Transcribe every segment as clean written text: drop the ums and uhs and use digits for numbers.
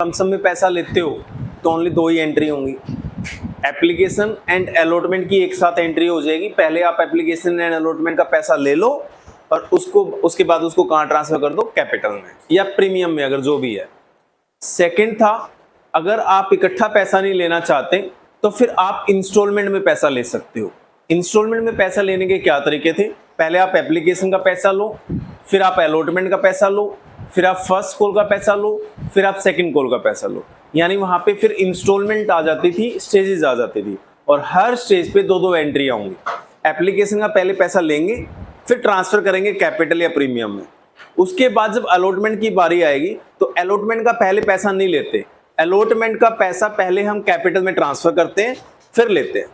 Lump sum में पैसा लेते हो तो ओनली दो ही एंट्री होंगी, एप्लीकेशन एंड अलॉटमेंट की एक साथ एंट्री हो जाएगी। पहले आप एप्लीकेशन एंड अलॉटमेंट का पैसा ले लो और उसके बाद उसको कहाँ ट्रांसफर कर दो, कैपिटल में या प्रीमियम में, अगर जो भी है। सेकंड था, अगर आप इकट्ठा पैसा नहीं लेना चाहते तो फिर आप इंस्टॉलमेंट में पैसा ले सकते हो। इंस्टॉलमेंट में पैसा लेने के क्या तरीके थे, पहले आप एप्लीकेशन का पैसा लो, फिर आप अलॉटमेंट का पैसा लो, फिर आप फर्स्ट कॉल का पैसा लो, फिर आप सेकंड कॉल का पैसा लो। यानी वहां पे फिर इंस्टॉलमेंट आ जाती थी, स्टेजेस आ जाती थी, और हर स्टेज पे दो दो एंट्री होंगी। एप्लीकेशन का पहले पैसा लेंगे, फिर ट्रांसफर करेंगे कैपिटल या प्रीमियम में। उसके बाद जब अलॉटमेंट की बारी आएगी तो अलॉटमेंट का पहले पैसा नहीं लेते, अलॉटमेंट का पैसा पहले हम कैपिटल में ट्रांसफर करते हैं फिर लेते हैं।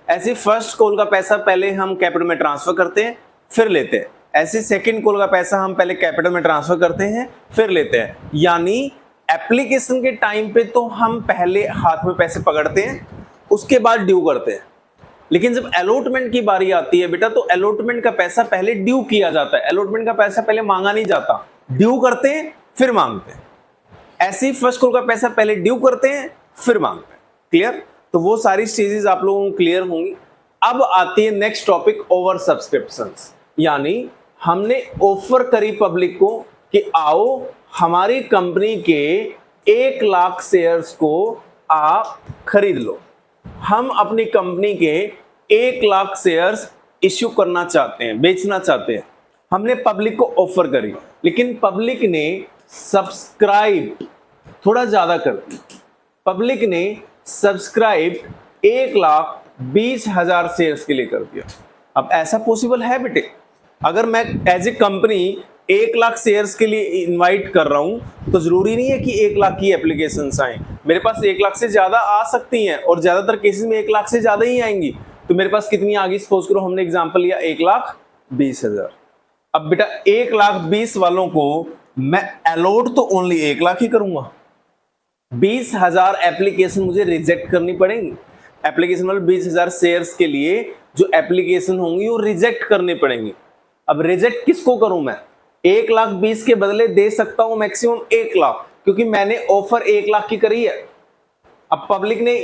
ऐसे फर्स्ट कॉल का पैसा पहले हम कैपिटल में ट्रांसफर करते हैं फिर लेते हैं। ऐसे सेकंड कॉल का पैसा हम पहले कैपिटल में ट्रांसफर करते हैं फिर लेते हैं। यानी एप्लीकेशन के टाइम पे तो हम पहले हाथ में पैसे पकड़ते हैं, उसके बाद ड्यू करते हैं। लेकिन जब अलॉटमेंट की बारी आती है बेटा, तो अलॉटमेंट का पैसा पहले ड्यू किया जाता है। अलॉटमेंट का पैसा पहले मांगा नहीं जाता, ड्यू करते हैं फिर मांगते हैं। ऐसे ही फर्स्ट कॉल का पैसा पहले ड्यू करते हैं फिर मांगते हैं। क्लियर? तो वो सारी चीजें आप लोगों को क्लियर होंगी। अब आती है नेक्स्ट टॉपिक, ओवर सब्सक्रिप्शंस। यानी हमने ऑफर करी पब्लिक को कि आओ हमारी कंपनी के 1 लाख शेयर्स को आप खरीद लो। हम अपनी कंपनी के 1 लाख शेयर्स इश्यू करना चाहते हैं, बेचना चाहते हैं। हमने पब्लिक को ऑफर करी, लेकिन पब्लिक ने सब्सक्राइब थोड़ा ज्यादा कर दी। पब्लिक ने सब्सक्राइब 1,20,000 शेयर्स के लिए कर दिया। अब ऐसा पॉसिबल है बेटे? अगर मैं as a company 1 lakh shares के लिए इनवाइट कर रहा हूं तो जरूरी नहीं है कि 1 लाख की एप्लीकेशंस आए। मेरे पास 1 लाख से ज्यादा आ सकती हैं, और ज्यादातर केसेस में 1 लाख से ज्यादा ही आएंगी। तो मेरे पास कितनी आ गई? सपोज करो हमने एग्जांपल लिया 1,20,000। अब बेटा 1,20,000 वालों को मैं अलॉट तो ओनली 1 लाख ही करूंगा। 20,000 एप्लीकेशन मुझे रिजेक्ट करनी पड़ेंगी। एप्लीकेशन वाले 20,000 शेयर्स के लिए जो एप्लीकेशन होंगी वो रिजेक्ट करनी पड़ेंगी। अब रिजेक्ट किसको करूं मैं? 1,20,000 के बदले दे सकता हूं मैक्सिमम 1 लाख, क्योंकि मैंने ऑफर 1 लाख की करी है। अब पब्लिक ने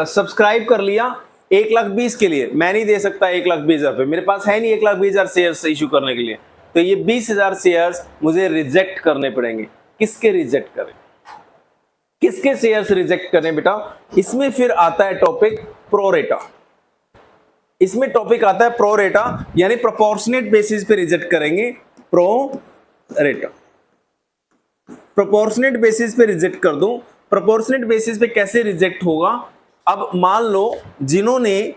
सब्सक्राइब कर लिया 1,20,000 के लिए, मैं नहीं दे सकता 1,20,000 रुपए, मेरे पास है नहीं 1,20,000 शेयर्स इशू करने के लिए। तो ये 20,000 शेयर्स मुझे रिजेक्ट करने पड़ेंगे। किसके रिजेक्ट करें? किसके शेयर्स रिजेक्ट करें बेटा? इसमें फिर आता है टॉपिक प्रोरेटा। इसमें टॉपिक आता है प्रोरेटा, यानी प्रोपोर्शनेट बेसिस पे रिजेक्ट करेंगे। प्रोरेटा प्रोपोर्शनेट बेसिस पे रिजेक्ट कर दूं। प्रोपोर्शनेट बेसिस पे कैसे रिजेक्ट होगा? अब मान लो जिन्होंने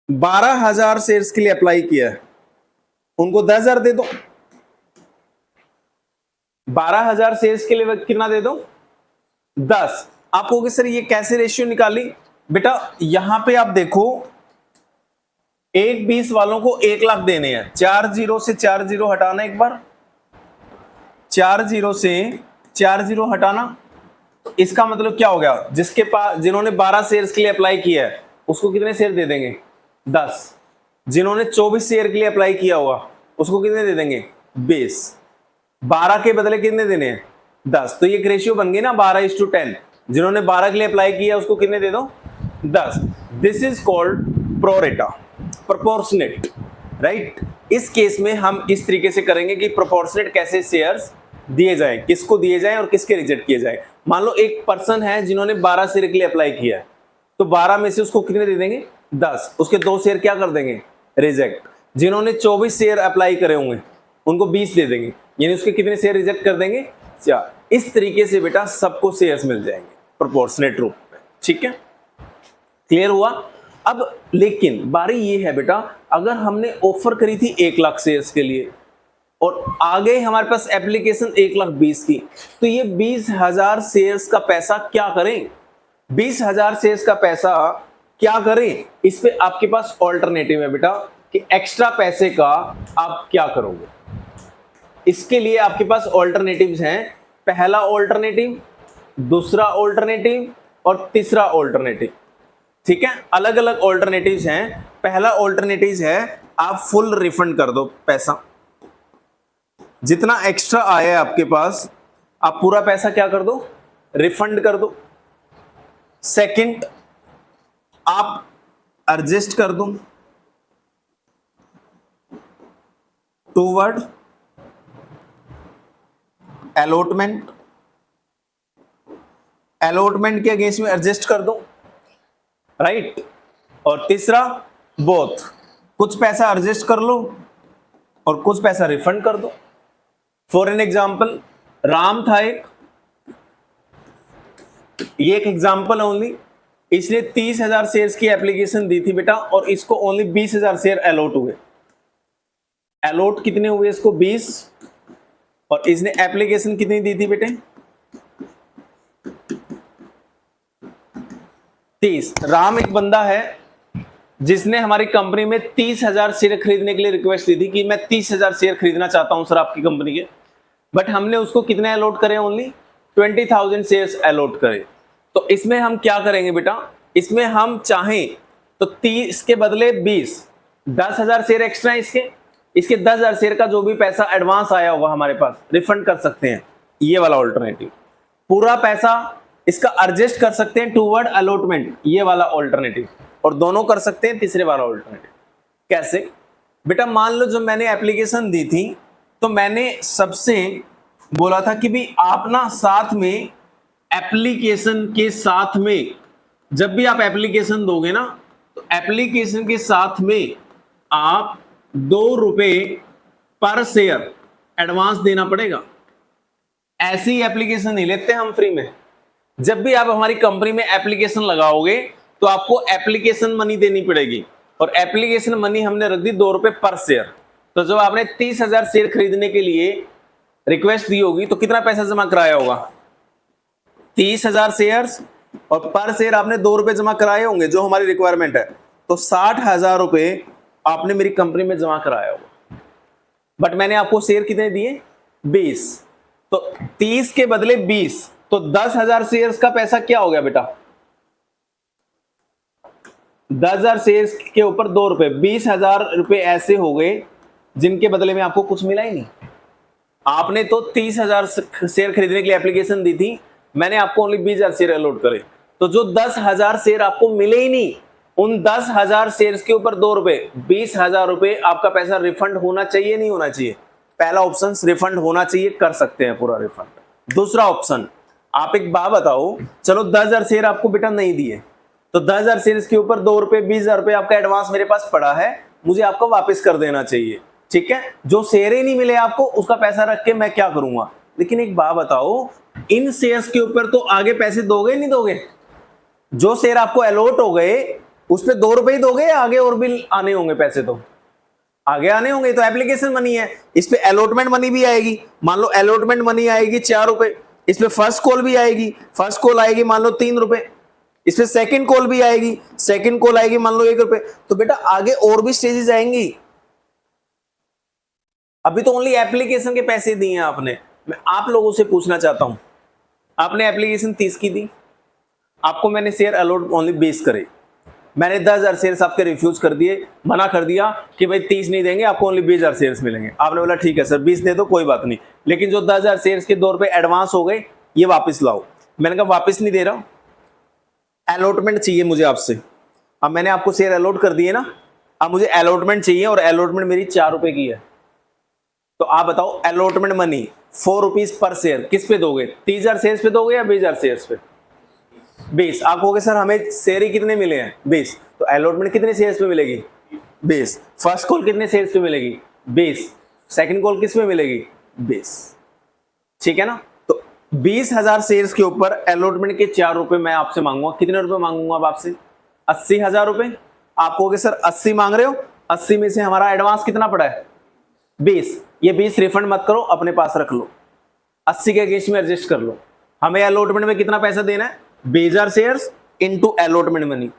12,000 शेयर्स के लिए अप्लाई किया है उनको 10,000 दे दो। 12,000 शेयर्स के लिए कितना दे दो? 10। आप कहोगे सर ये कैसे रेशियो निकाली? बेटा यहां पे आप देखो, 1,20,000 वालों को 1 लाख देने हैं। 4 0 से 4 0 हटाना, एक बार 4 0 से 4 0 हटाना। तो इसका मतलब क्या हो गया? जिसके पास जिन्होंने 12 शेयर्स के लिए अप्लाई किया है उसको कितने शेयर दे देंगे? 10। जिन्होंने 24 शेयर के लिए अप्लाई किया हुआ उसको कितने दे देंगे? 20। 12 के बदले कितने देने हैं? 10। तो ये रेशियो बन गई ना 12:10। जिन्होंने 12 के लिए अप्लाई किया उसको कितने दे दो? 10। This is called pro rata, proportionate, right. इस केस में हम इस तरीके से करेंगे कि प्रोपोर्शनेट कैसे शेयर्स दिए जाएं, किसको दिए जाएं और किसके रिजेक्ट किए जाएं। मान लो एक पर्सन है जिन्होंने 12 शेयर के लिए अप्लाई किया है, तो 12 में से उसको कितने दे देंगे? 10। उसके 2 शेयर क्या कर देंगे? रिजेक्ट। जिन्होंने 24 शेयर अप्लाई करे होंगे उनको 20 दे देंगे, यानी उसके कितने शेयर रिजेक्ट कर देंगे? 4। इस तरीके से बेटा सबको शेयर्स मिल जाएंगे प्रोपोर्शनेट रूप में। ठीक है, क्लियर हुआ? अब लेकिन बारी ये है बेटा, अगर हमने ऑफर करी थी 1 लाख शेयर्स के लिए और आ गए हमारे पास एप्लीकेशन 1,20,000 की, तो ये 20,000 शेयर्स का पैसा क्या करें? 20,000 शेयर्स का पैसा क्या करें? इस पे आपके पास ऑल्टरनेटिव है बेटा कि एक्स्ट्रा पैसे का आप क्या करोगे। इसके लिए आपके पास ऑल्टरनेटिव्स हैं। पहला ऑल्टरनेटिव, दूसरा ऑल्टरनेटिव और तीसरा ऑल्टरनेटिव। ठीक है, अलग अलग ऑल्टरनेटिव्स हैं। पहला ऑल्टरनेटिव है आप फुल रिफंड कर दो पैसा, जितना एक्स्ट्रा आया है आपके पास आप पूरा पैसा क्या कर दो, रिफंड कर दो। सेकंड, आप एडजस्ट कर दो टूवर्ड अलॉटमेंट, अलॉटमेंट के अगेंस्ट में एडजस्ट कर दो, राइट। और तीसरा, बोथ, कुछ पैसा एडजस्ट कर लो और कुछ पैसा रिफंड कर दो। फॉर एन एग्जाम्पल, राम था एक, ये एक एग्जाम्पल ओनली, इसने 30,000 शेयर्स की एप्लीकेशन दी थी बेटा और इसको ओनली 20,000 शेयर अलॉट हुए। अलॉट कितने हुए इसको, 20, और इसने एप्लीकेशन कितनी दी थी बेटे, 30। राम एक बंदा है जिसने हमारी कंपनी में 30,000 शेयर खरीदने के लिए रिक्वेस्ट दी थी कि मैं 30,000 शेयर खरीदना चाहता हूं सर आपकी कंपनी के, बट हमने उसको कितने अलॉट करे, ओनली 20,000 शेयर्स अलॉट करे। तो इसमें हम क्या करेंगे बेटा, इसमें हम चाहें तो 30 के बदले 20, 10,000 शेयर एक्स्ट्रा इसके 10,000 शेयर का जो भी पैसा एडवांस आया होगा हमारे पास रिफंड कर सकते हैं, ये वाला ऑल्टरनेटिव। पूरा पैसा इसका एडजस्ट कर सकते हैं टूवर्ड अलॉटमेंट, ये वाला ऑल्टरनेटिव। और दोनों कर सकते हैं तीसरे वाला ऑल्टरनेटिव। कैसे बेटा, मान लो जब मैंने एप्लीकेशन दी थी तो मैंने सबसे बोला था कि भी आप ना साथ में एप्लीकेशन के साथ में, जब भी आप एप्लीकेशन दोगे ना तो एप्लीकेशन के साथ में आप 2 रुपए पर शेयर एडवांस देना पड़ेगा। ऐसी एप्लीकेशन नहीं लेते हम फ्री में। जब भी आप हमारी कंपनी में एप्लीकेशन लगाओगे तो आपको एप्लीकेशन मनी देनी पड़ेगी, और एप्लीकेशन मनी हमने रख दी 2 रुपए पर शेयर। तो जब आपने 30,000 शेयर खरीदने के लिए रिक्वेस्ट दी होगी तो कितना पैसा जमा कराया होगा, 30,000 शेयर्स, और पर शेयर आपने 2 रुपए जमा कराए होंगे जो हमारी रिक्वायरमेंट है, तो 60,000 रुपए आपने मेरी कंपनी में जमा कराया होगा। बट मैंने आपको शेयर कितने दिए, 20, तो 30 के बदले 20, तो 10,000 शेयर्स का पैसा क्या हो गया बेटा, 10,000 शेयर्स के ऊपर 2 रुपए, 20,000 रुपए ऐसे हो गए जिनके बदले में आपको कुछ मिला ही नहीं। आपने तो 30,000 शेयर खरीदने के लिए एप्लीकेशन दी थी, मैंने आपको ओनली 20,000 शेयर अलॉट करे, तो जो 10,000 शेयर आपको मिले ही नहीं, उन 10,000 शेयर्स के ऊपर 2 रुपए, 20,000 रुपए आपका पैसा रिफंड होना चाहिए, नहीं होना चाहिए। पहला ऑप्शन रिफंड होना चाहिए, कर सकते हैं पूरा रिफंड। दूसरा ऑप्शन, आप एक बात बताओ, चलो 10,000 शेयर आपको बेटा नहीं दिए, तो 10,000 शेयर के ऊपर 2 रुपए, 20,000 रुपए आपका एडवांस मेरे पास पड़ा है, मुझे आपको वापस कर देना चाहिए, ठीक है। जो शेयर ही नहीं मिले आपको, उसका पैसा रख के मैं क्या करूंगा। लेकिन एक बात बताओ, इन शेयर्स के ऊपर तो आगे पैसे दोगे नहीं दोगे, जो शेयर आपको अलॉट हो गए उस पे 2 रुपए ही दोगे, आगे और भी आने होंगे पैसे, तो आगे आने होंगे, तो एप्लीकेशन मनी है, इस पे अलॉटमेंट मनी भी आएगी। मान लो अलॉटमेंट मनी आएगी 4 रुपए, इसमें फर्स्ट कॉल भी आएगी, फर्स्ट कॉल आएगी मान लो 3 रुपए, इसमें सेकंड कॉल भी आएगी, सेकंड कॉल आएगी मान लो 1 रुपए। तो बेटा आगे और भी स्टेजेस आएंगी, अभी तो ओनली एप्लीकेशन के पैसे दिए हैं आपने। मैं आप लोगों से पूछना चाहता हूं, आपने एप्लीकेशन 30 की दी, आपको मैंने शेयर अलॉट ओनली 20 करे, मैंने 10,000 शेयर्स आपके रिफ्यूज कर दिए, मना कर दिया कि भाई 30 नहीं देंगे, आपको ओनली 20,000 शेयर्स मिलेंगे। आपने बोला ठीक है सर 20 दे दो, कोई बात नहीं, लेकिन जो 10,000 शेयर्स के 2 रुपए एडवांस हो गए ये वापस लाओ। मैंने कहा वापस नहीं दे रहा, अलॉटमेंट चाहिए मुझे आपसे। अब मैंने आपको शेयर अलॉट कर दिए ना, अब मुझे अलॉटमेंट चाहिए, और अलॉटमेंट मेरी 4 रुपए की है। तो आप बताओ allotment money 4 rupees per share किस पे दोगे, 30,000 शेयर्स पे दोगे या 20,000 शेयर्स पे, 20। आप कहोगे सर हमें शेयर ही कितने मिले हैं, 20, तो अलॉटमेंट कितने शेयर्स पे मिलेगी, 20। फर्स्ट कॉल कितने शेयर्स पे मिलेगी, 20। सेकंड कॉल किस पे मिलेगी, 20, ठीक है ना। तो 20,000 शेयर्स के ऊपर अलॉटमेंट के 4 रुपए मैं आपसे मांगूंगा, कितने रुपए मांगूंगा अब आपसे, 80,000 रुपए। आप कहोगे सर 80 मांग रहे हो, 80 में से हमारा एडवांस कितना पड़ा है, 20, ये 20 रिफंड मत करो, अपने पास रख लो, 80 के अगेंस्ट में एडजस्ट कर लो। हमें अलॉटमेंट में कितना पैसा देना है, 20,000 shares into allotment money,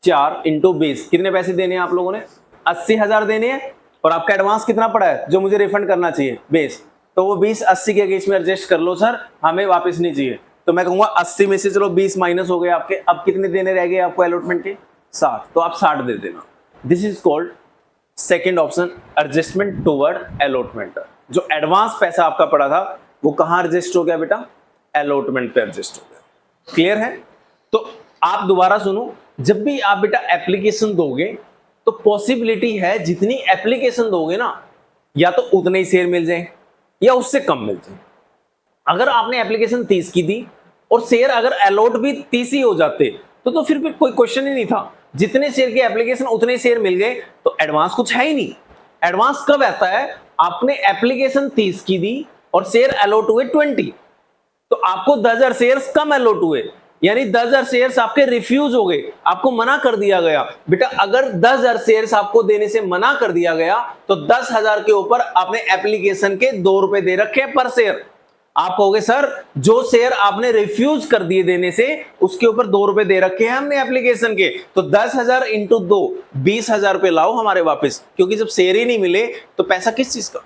4 into 20, कितने पैसे देने हैं आप लोगों ने, 80,000 देने हैं, और आपका एडवांस कितना पड़ा है जो मुझे रिफंड करना चाहिए, 20, तो वो 20 80 के अगेंस्ट में एडजस्ट कर लो सर, हमें वापस नहीं चाहिए। तो मैं कहूंगा 80 में से चलो 20 माइनस हो गए आपके, अब कितने देने रह गए आपको अलॉटमेंट के, 60, तो आप 60 दे देना। This is called second option, adjustment toward allotment. जो एडवांस पैसा आपका पड़ा था वो कहाँ रजिस्टर हो गया बेटा? अलॉटमेंट पे रजिस्टर हो गया। क्लियर है? तो आप दोबारा सुनो, जब भी आप बेटा एप्लीकेशन दोगे तो पॉसिबिलिटी है जितनी एप्लीकेशन दोगे ना, या तो उतने ही शेयर मिल जाए या उससे कम मिल जाए। अगर आपने एप्लीकेशन 30 की दी और शेयर अगर अलॉट भी 30 ही हो जाते तो फिर कोई क्वेश्चन ही नहीं था। जितने शेयर की एप्लीकेशन उतने शेयर मिल गए, तो एडवांस कुछ है ही नहीं। एडवांस कब आता है? आपने एप्लीकेशन 30 की दी और शेयर अलॉट हुए 20, तो आपको 10,000 शेयर्स कम अलॉट हुए, यानी 10,000 शेयर्स आपके रिफ्यूज हो गए, आपको मना कर दिया गया। बेटा अगर 10,000 शेयर्स आपको देने से मना कर दिया गया तो 10,000 के ऊपर आपने एप्लीकेशन के 2 रुपए दे रखे पर शेयर। आप कहोगे सर जो शेयर आपने रिफ्यूज कर दिए देने से उसके ऊपर 2 रुपए दे रखे हैं हमने एप्लीकेशन के, तो 10,000 इंटू 2 20,000 रुपए लाओ हमारे वापस, क्योंकि जब शेयर ही नहीं मिले तो पैसा किस चीज का?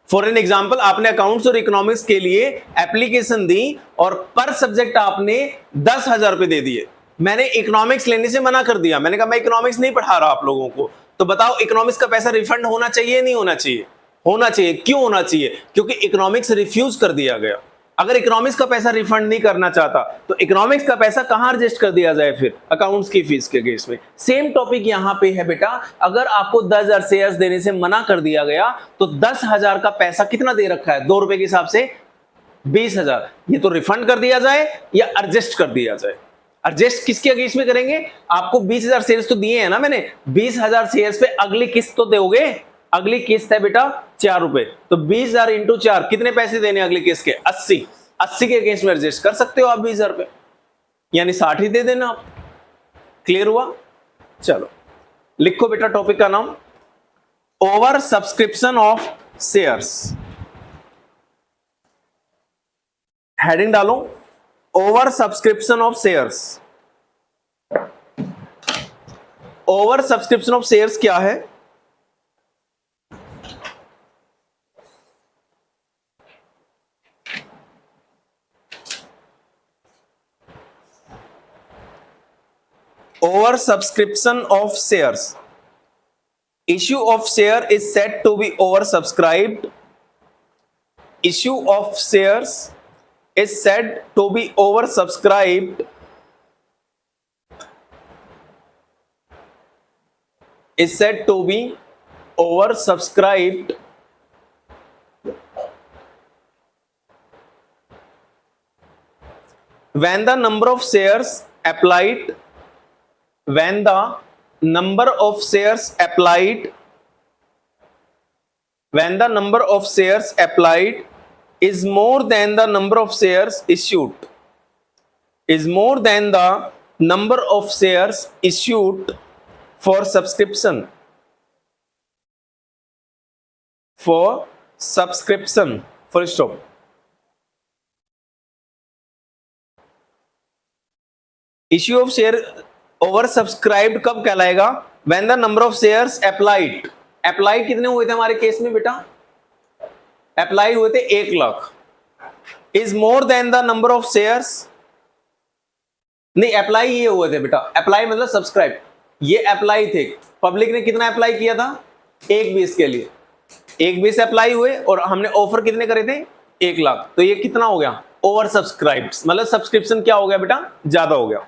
फॉर एन एग्जाम्पल, आपने अकाउंट्स और इकोनॉमिक्स के लिए एप्लीकेशन दी और पर सब्जेक्ट आपने 10,000 रुपए दे दिए। मैंने इकोनॉमिक्स लेने से मना कर दिया, मैंने कहा मैं इकोनॉमिक्स नहीं पढ़ा रहा आप लोगों को। तो बताओ इकोनॉमिक्स का पैसा रिफंड होना चाहिए नहीं होना चाहिए? होना चाहिए। क्यों होना चाहिए? क्योंकि इकोनॉमिक्स रिफ्यूज कर दिया गया। अगर इकोनॉमिक्स का पैसा रिफंड नहीं करना चाहता तो इकोनॉमिक्स का पैसा कहां रजिस्टर कर दिया जाए? फिर अकाउंट्स की फीस के केस में। सेम टॉपिक यहां पे है बेटा, अगर आपको 10,000 शेयर्स देने से मना कर दिया गया तो 10,000 का पैसा कितना दे रखा है 2 रुपए के हिसाब से? 20,000। ये तो रिफंड कर दिया जाए या एडजस्ट कर दिया जाए? एडजस्ट किसके अगेंस्ट में करेंगे? आपको 20,000 शेयर्स तो दिए हैं ना मैंने, 20,000 शेयर्स पे अगली किस्त तो दोगे। अगली किस्त है बेटा 4 रुपए, तो 20,000 इंटू 4 कितने पैसे देने अगली किस्त के? 80 के अगेंस्ट में एडजस्ट कर सकते हो आप 20,000 रुपए, यानी 60 ही दे देना आप। क्लियर हुआ? चलो लिखो बेटा टॉपिक का नाम over subscription of shares. Heading डालो over subscription of shares. Over subscription of shares क्या है? Over subscription of shares. Issue of share is said to be oversubscribed. Issue of shares is said to be oversubscribed. Is said to be oversubscribed when the number of shares applied when the number of shares applied is more than the number of shares issued for subscription full stop. Issue of share over subscribed कब कहलाएगा? When the number of shares applied. Apply कितने हुए थे हमारे case में बेटा? Apply हुए थे 1 lakh. Is more than the number of shares, नहीं अप्लाई ये हुए थे बेटा, अप्लाई मतलब सब्सक्राइब, ये अप्लाई थे। पब्लिक ने कितना अप्लाई किया था? 1/20 के लिए 1/20 अप्लाई हुए और हमने ऑफर कितने करे थे? 1 लाख। तो ये कितना हो गया? ओवर सब्सक्राइब्ड, मतलब सब्सक्रिप्शन क्या हो गया बेटा? ज्यादा हो गया।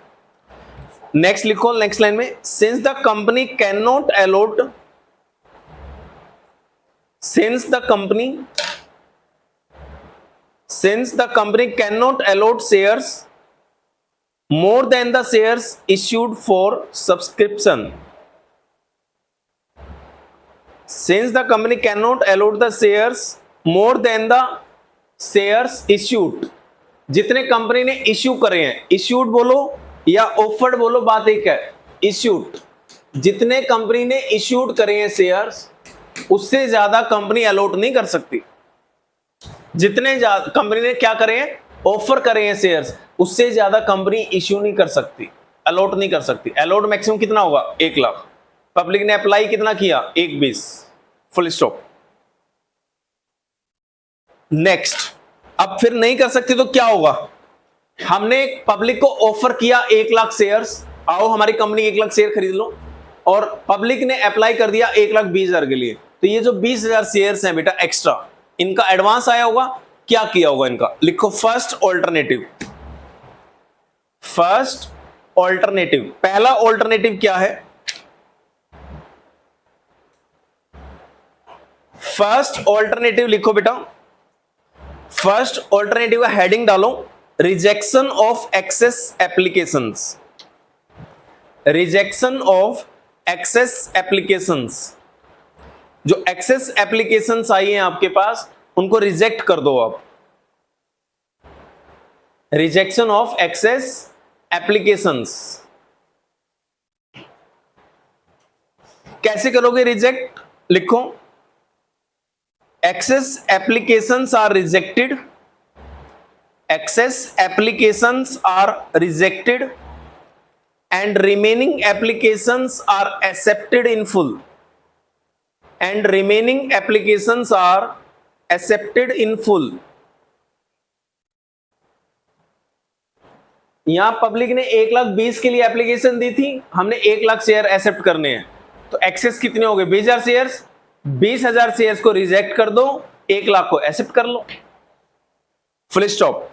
नेक्स्ट लिखो, नेक्स्ट लाइन में since the company can not allot shares more than the shares issued for subscription. Since the company can not allot the shares more than the shares issued, जितने कंपनी ने issue करे हैं, issued बोलो या offered बोलो, बात एक है। इश्यूड, जितने कंपनी ने इश्यूड करे हैं शेयर्स उससे ज्यादा कंपनी अलॉट नहीं कर सकती। जितने कंपनी ने क्या करे हैं? ऑफर करे हैं शेयर्स, उससे ज्यादा कंपनी इश्यू नहीं कर सकती, अलॉट नहीं कर सकती। अलॉट मैक्सिमम कितना होगा? 1 लाख। पब्लिक ने अप्लाई कितना किया? 1/20, फुल स्टॉप। नेक्स्ट, अब फिर नहीं कर सकती तो क्या होगा? हमने पब्लिक को ऑफर किया 1 लाख शेयर्स, आओ हमारी कंपनी 1 लाख शेयर खरीद लो, और पब्लिक ने अप्लाई कर दिया 1,20,000 के लिए। तो ये जो 20,000 शेयर्स हैं बेटा एक्स्ट्रा, इनका एडवांस आया होगा। क्या किया होगा इनका, लिखो फर्स्ट ऑल्टरनेटिव। फर्स्ट ऑल्टरनेटिव, पहला ऑल्टरनेटिव क्या है? फर्स्ट ऑल्टरनेटिव लिखो बेटा, फर्स्ट ऑल्टरनेटिव का हेडिंग डालो, rejection of excess applications. Rejection of excess applications, जो एक्सेस एप्लीकेशंस आई हैं आपके पास उनको रिजेक्ट कर दो आप। रिजेक्शन ऑफ एक्सेस एप्लीकेशंस कैसे करोगे रिजेक्ट? लिखो excess applications are rejected, excess applications are rejected and remaining applications are accepted in full, and remaining applications are accepted in full. यहां पब्लिक ने 1,20,000 के लिए एप्लीकेशन दी थी, हमने 1,00,000 शेयर एक्सेप्ट करने हैं, तो एक्सेस कितने हो गए? 20,000 शेयर्स। 20,000 शेयर्स को रिजेक्ट कर दो, 1,00,000 को एक्सेप्ट कर लो, full stop.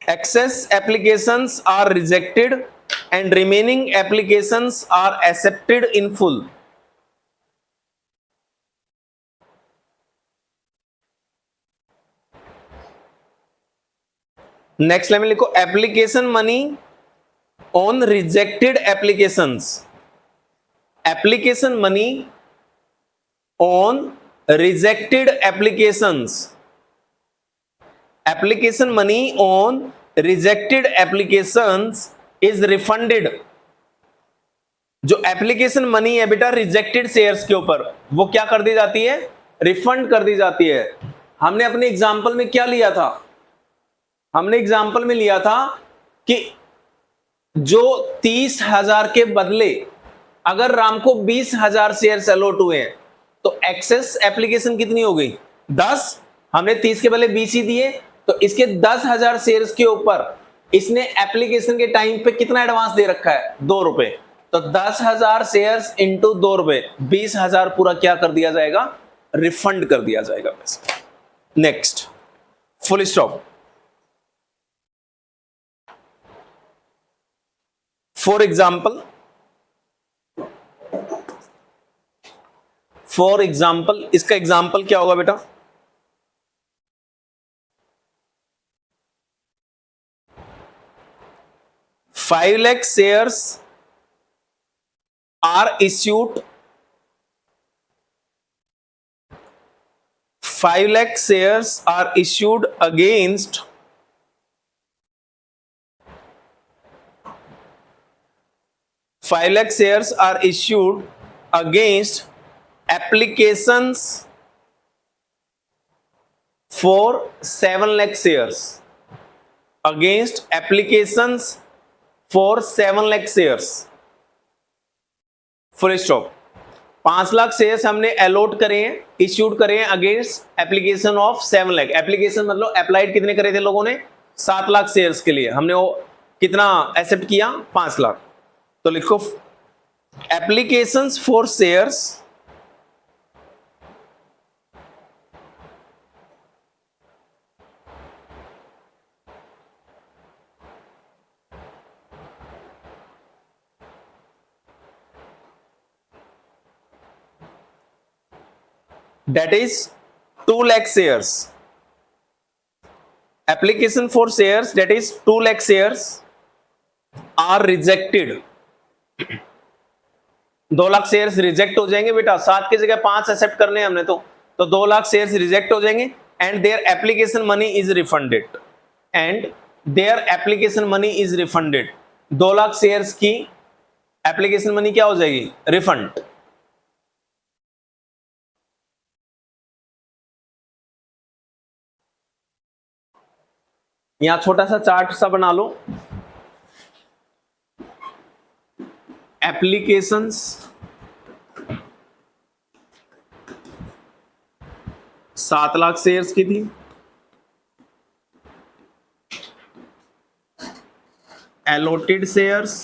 Excess applications are rejected and remaining applications are accepted in full. Next line में लिखो application money on rejected applications. Application money on rejected applications. Application money on rejected applications is refunded. जो application money है बेटा rejected shares के ऊपर, वो क्या कर दी जाती है? रिफंड कर दी जाती है। हमने अपने एग्जाम्पल में क्या लिया था? हमने एग्जाम्पल में लिया था कि जो 30,000 के बदले अगर राम को 20,000 शेयर अलॉट हुए हैं तो एक्सेस एप्लीकेशन कितनी हो गई? 10। हमने 30 के बदले 20 ही दिए, तो इसके 10,000 शेयर्स के ऊपर इसने एप्लीकेशन के टाइम पे कितना एडवांस दे रखा है? 2 रुपए। तो 10,000 शेयर्स इंटू 2 रुपए, 20,000 पूरा क्या कर दिया जाएगा? रिफंड कर दिया जाएगा पैसा। Next, full stop. For example, इसका एग्जाम्पल क्या होगा बेटा? Five lakh shares are issued, 5 lakh shares are issued against 5 lakh shares are issued against applications for 7 lakh shares, against applications for 7 lakh shares, full stop. 5 lakh shares हमने allot करे हैं, issued करे हैं against application of 7 lakh. Application मतलब applied कितने करे थे लोगों ने? 7 लाख शेयर्स के लिए। हमने वो कितना एक्सेप्ट किया? 5 लाख। तो लिखो applications for shares that is 2 lakh shares. Application for shares that is 2 lakh shares are rejected. 2 lakh shares reject हो जाएंगे बेटा, 7 की जगह 5 एक्सेप्ट करने हैं हमने, तो 2 लाख शेयर्स रिजेक्ट हो जाएंगे and their application money is refunded, and their application money is refunded. 2 lakh shares की एप्लीकेशन मनी क्या हो जाएगी? रिफंड। यहां छोटा सा चार्ट सा बना लो। एप्लीकेशंस 7 लाख शेयर्स की थी, एलोटेड शेयर्स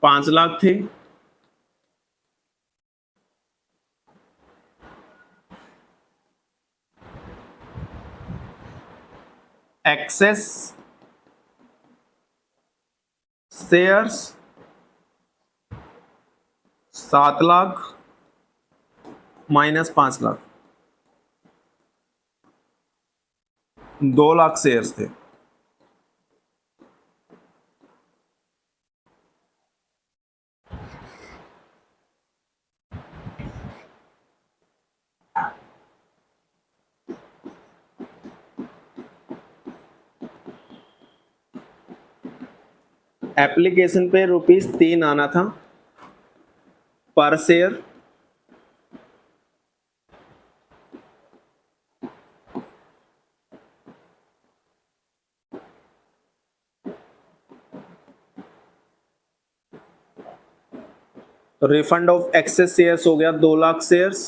5 लाख थे, excess shares 7 lakh minus 5 lakh, 2 lakh shares थे। एप्लीकेशन पे ₹3 आना था per share, refund of excess shares हो गया 2 लाख शेयर्स,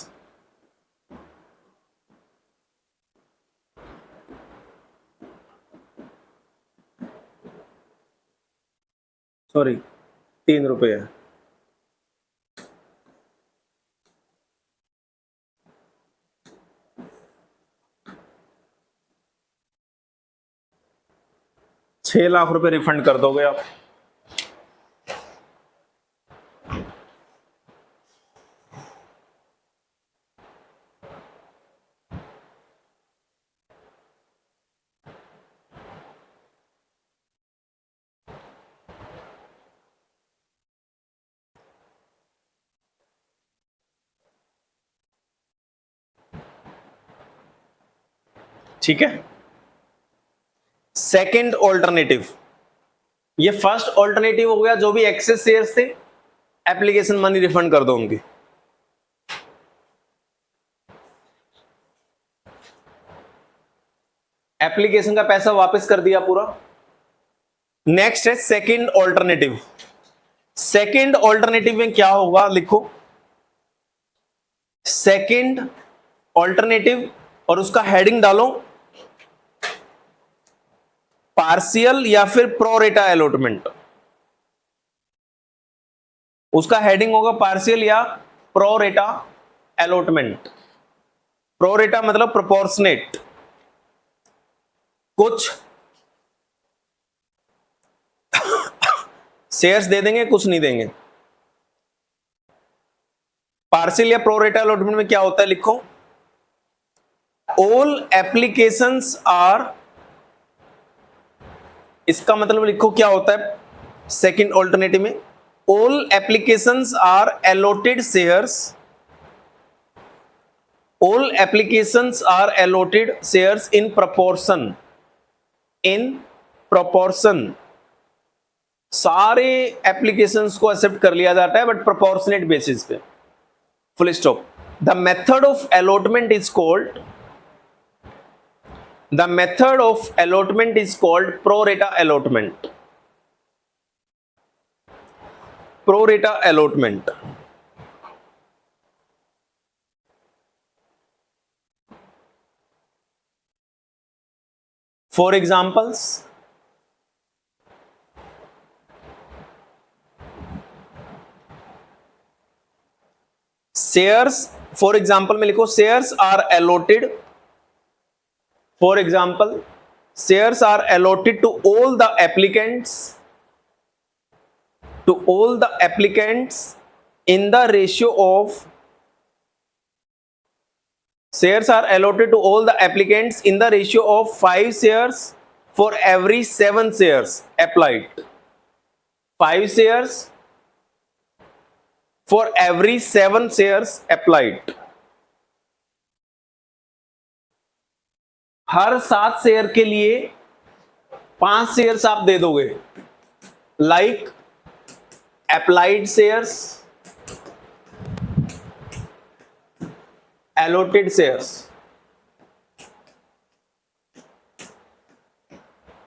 सॉरी 3 रुपये है। ₹6 लाख रिफंड कर दोगे आप। ठीक है, सेकंड ऑल्टरनेटिव, ये फर्स्ट ऑल्टरनेटिव हो गया, जो भी एक्सेस शेयर्स थे एप्लीकेशन मनी रिफंड कर दो उनकी। एप्लीकेशन का पैसा वापस कर दिया पूरा। नेक्स्ट है सेकंड ऑल्टरनेटिव। सेकंड ऑल्टरनेटिव में क्या होगा, लिखो सेकंड ऑल्टरनेटिव और उसका हेडिंग डालो पार्शियल या फिर प्रोरेटा अलॉटमेंट। उसका हेडिंग होगा पार्शियल या प्रोरेटा अलॉटमेंट। प्रोरेटा मतलब प्रोपोर्शनेट, कुछ शेयर्स दे देंगे कुछ नहीं देंगे। पार्शियल या प्रोरेटा अलॉटमेंट में क्या होता है, लिखो ऑल एप्लीकेशंस आर, इसका मतलब लिखो क्या होता है सेकंड ऑल्टरनेटिव में, all applications are allotted shares, all applications are allotted shares in proportion, in proportion. सारे एप्लीकेशंस को एक्सेप्ट कर लिया जाता है बट प्रोपोर्शनेट बेसिस पे, full stop. The method of allotment is called, the method of allotment is called pro rata allotment. Pro rata allotment. For examples, shares, for example में लिखो shares are allotted, for example shares are allotted to all the applicants, to all the applicants in the ratio of, shares are allotted to all the applicants in the ratio of 5 shares for every 7 shares applied, 5 shares for every 7 shares applied। Her 7 share के लिए 5 shares आप दे दोगे, like applied shares, allotted shares.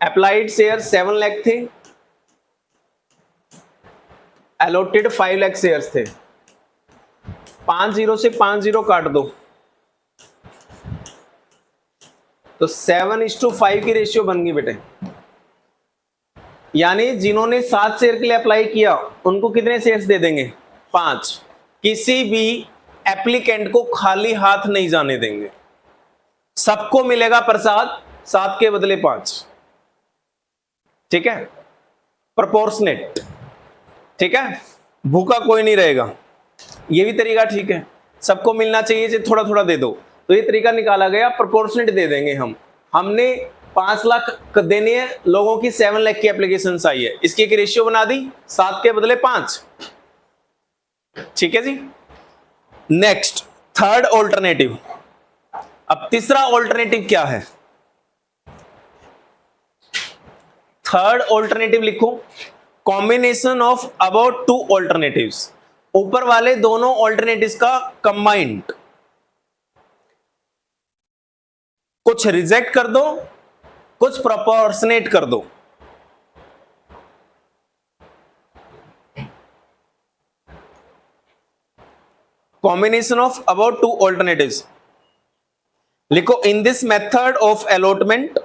Applied share 7 lakh थे, allotted 5 lakh shares थे। 5 zero से 5 zero काट दो तो 7:5 की रेशियो बन गई बेटे। यानी जिन्होंने 7 शेयर के लिए अप्लाई किया उनको कितने शेयर्स दे देंगे, 5। किसी भी एप्लीकेंट को खाली हाथ नहीं जाने देंगे, सबको मिलेगा प्रसाद, 7 के बदले 5, ठीक है, प्रोपोर्शनेट, ठीक है, भूखा कोई नहीं रहेगा, ये भी तरीका ठीक है, सबको मिलना चाहिए, जो थोड़ा थोड़ा दे दो, तो ये तरीका निकाला गया, प्रोपोर्शनेट दे देंगे हम। हमने 5 लाख देने हैं, लोगों की 7 लाख की एप्लीकेशन आई है, इसकी एक रेशियो बना दी 7 के बदले 5, ठीक है जी। नेक्स्ट थर्ड ऑल्टरनेटिव, अब तीसरा ऑल्टरनेटिव क्या है, थर्ड ऑल्टरनेटिव लिखो, कॉम्बिनेशन ऑफ अबाउट 2 ऑल्टरनेटिव्स, ऊपर वाले दोनों ऑल्टरनेटिव्स का कंबाइंड, कुछ रिजेक्ट कर दो, कुछ प्रोपोर्शनेट कर दो। कॉम्बिनेशन ऑफ अबाउट 2 ऑल्टरनेटिव्स लिखो, in this method of allotment,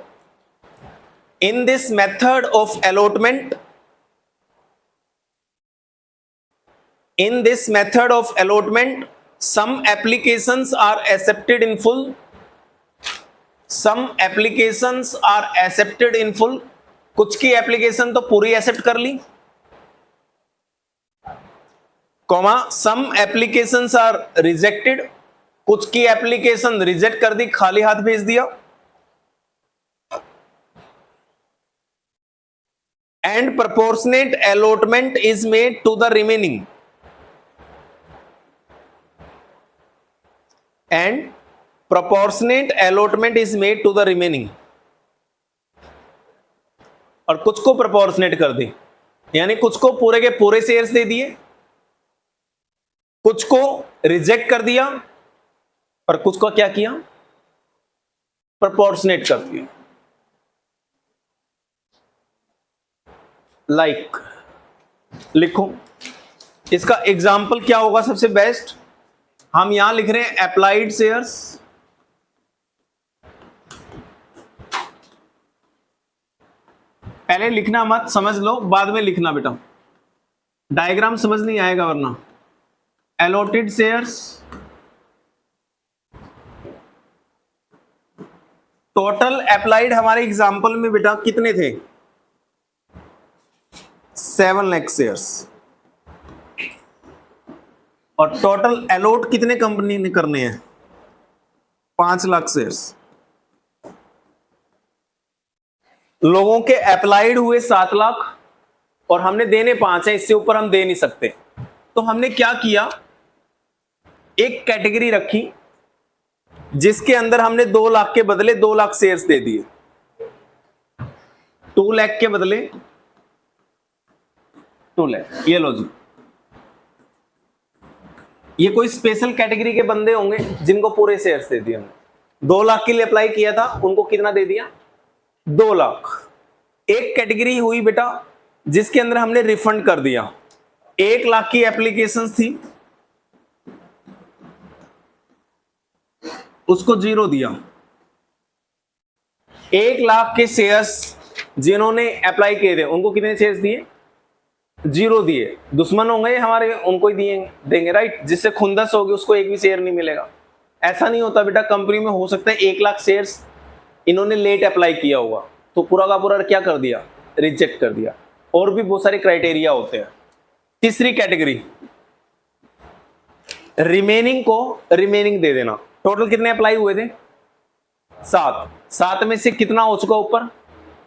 in this method of allotment, in this method of allotment some applications are accepted in full, some applications are accepted in full, कुछ की application तो पूरी accept कर ली, comma some applications are rejected, कुछ की application reject कर दी, खाली हाथ भेज दिया, and proportionate allotment is made to the remaining, and proportionate allotment is made to the remaining, और कुछ को प्रोपोर्शनेट कर दी, यानी कुछ को पूरे के पूरे शेयर्स दे दिए, कुछ को रिजेक्ट कर दिया, और कुछ को क्या किया, प्रोपोर्शनेट कर दिया। लाइक लिखो, इसका एग्जाम्पल क्या होगा सबसे बेस्ट, हम यहां लिख रहे हैं अप्लाइड शेयर्स, पहले लिखना मत, समझ लो, बाद में लिखना बेटा, डायग्राम समझ नहीं आएगा वरना। अलॉटेड शेयर्स, टोटल अप्लाइड हमारे एग्जाम्पल में बेटा कितने थे, 7 लाख शेयर्स, और टोटल अलॉट कितने कंपनी ने करने हैं, 5 लाख शेयर्स, लोगों के अप्लाइड हुए 7 लाख और हमने देने 5 है, इससे ऊपर हम दे नहीं सकते, तो हमने क्या किया, एक कैटेगरी रखी जिसके अंदर हमने 2 लाख के बदले 2 लाख शेयर्स दे दिए, 2 लाख के बदले 2 लाख, ये लो जी, ये कोई स्पेशल कैटेगरी के बंदे होंगे जिनको पूरे शेयर्स दे दिए हमने, 2 लाख के लिए अप्लाई किया था, उनको कितना दे दिया, 2 लाख। एक कैटेगरी हुई बेटा जिसके अंदर हमने रिफंड कर दिया, 1 लाख की एप्लीकेशंस थी, उसको 0 दिया, 1 लाख के शेयर्स जिन्होंने अप्लाई किए थे उनको कितने शेयर्स दिए, 0 दिए, दुश्मन होंगे हमारे, उनको ही देंगे राइट, जिससे खुंदस होगी उसको एक भी शेयर नहीं मिलेगा। ऐसा नहीं होता बेटा, कंपनी में हो सकता है 1 लाख शेयर्स इन्होंने लेट अप्लाई किया हुआ, तो पूरा का पूरा क्या कर दिया, रिजेक्ट कर दिया, और भी बहुत सारे क्राइटेरिया होते हैं। तीसरी कैटेगरी, रिमेनिंग को रिमेनिंग दे देना, टोटल कितने अप्लाई हुए थे, 7 में से कितना हो चुका ऊपर,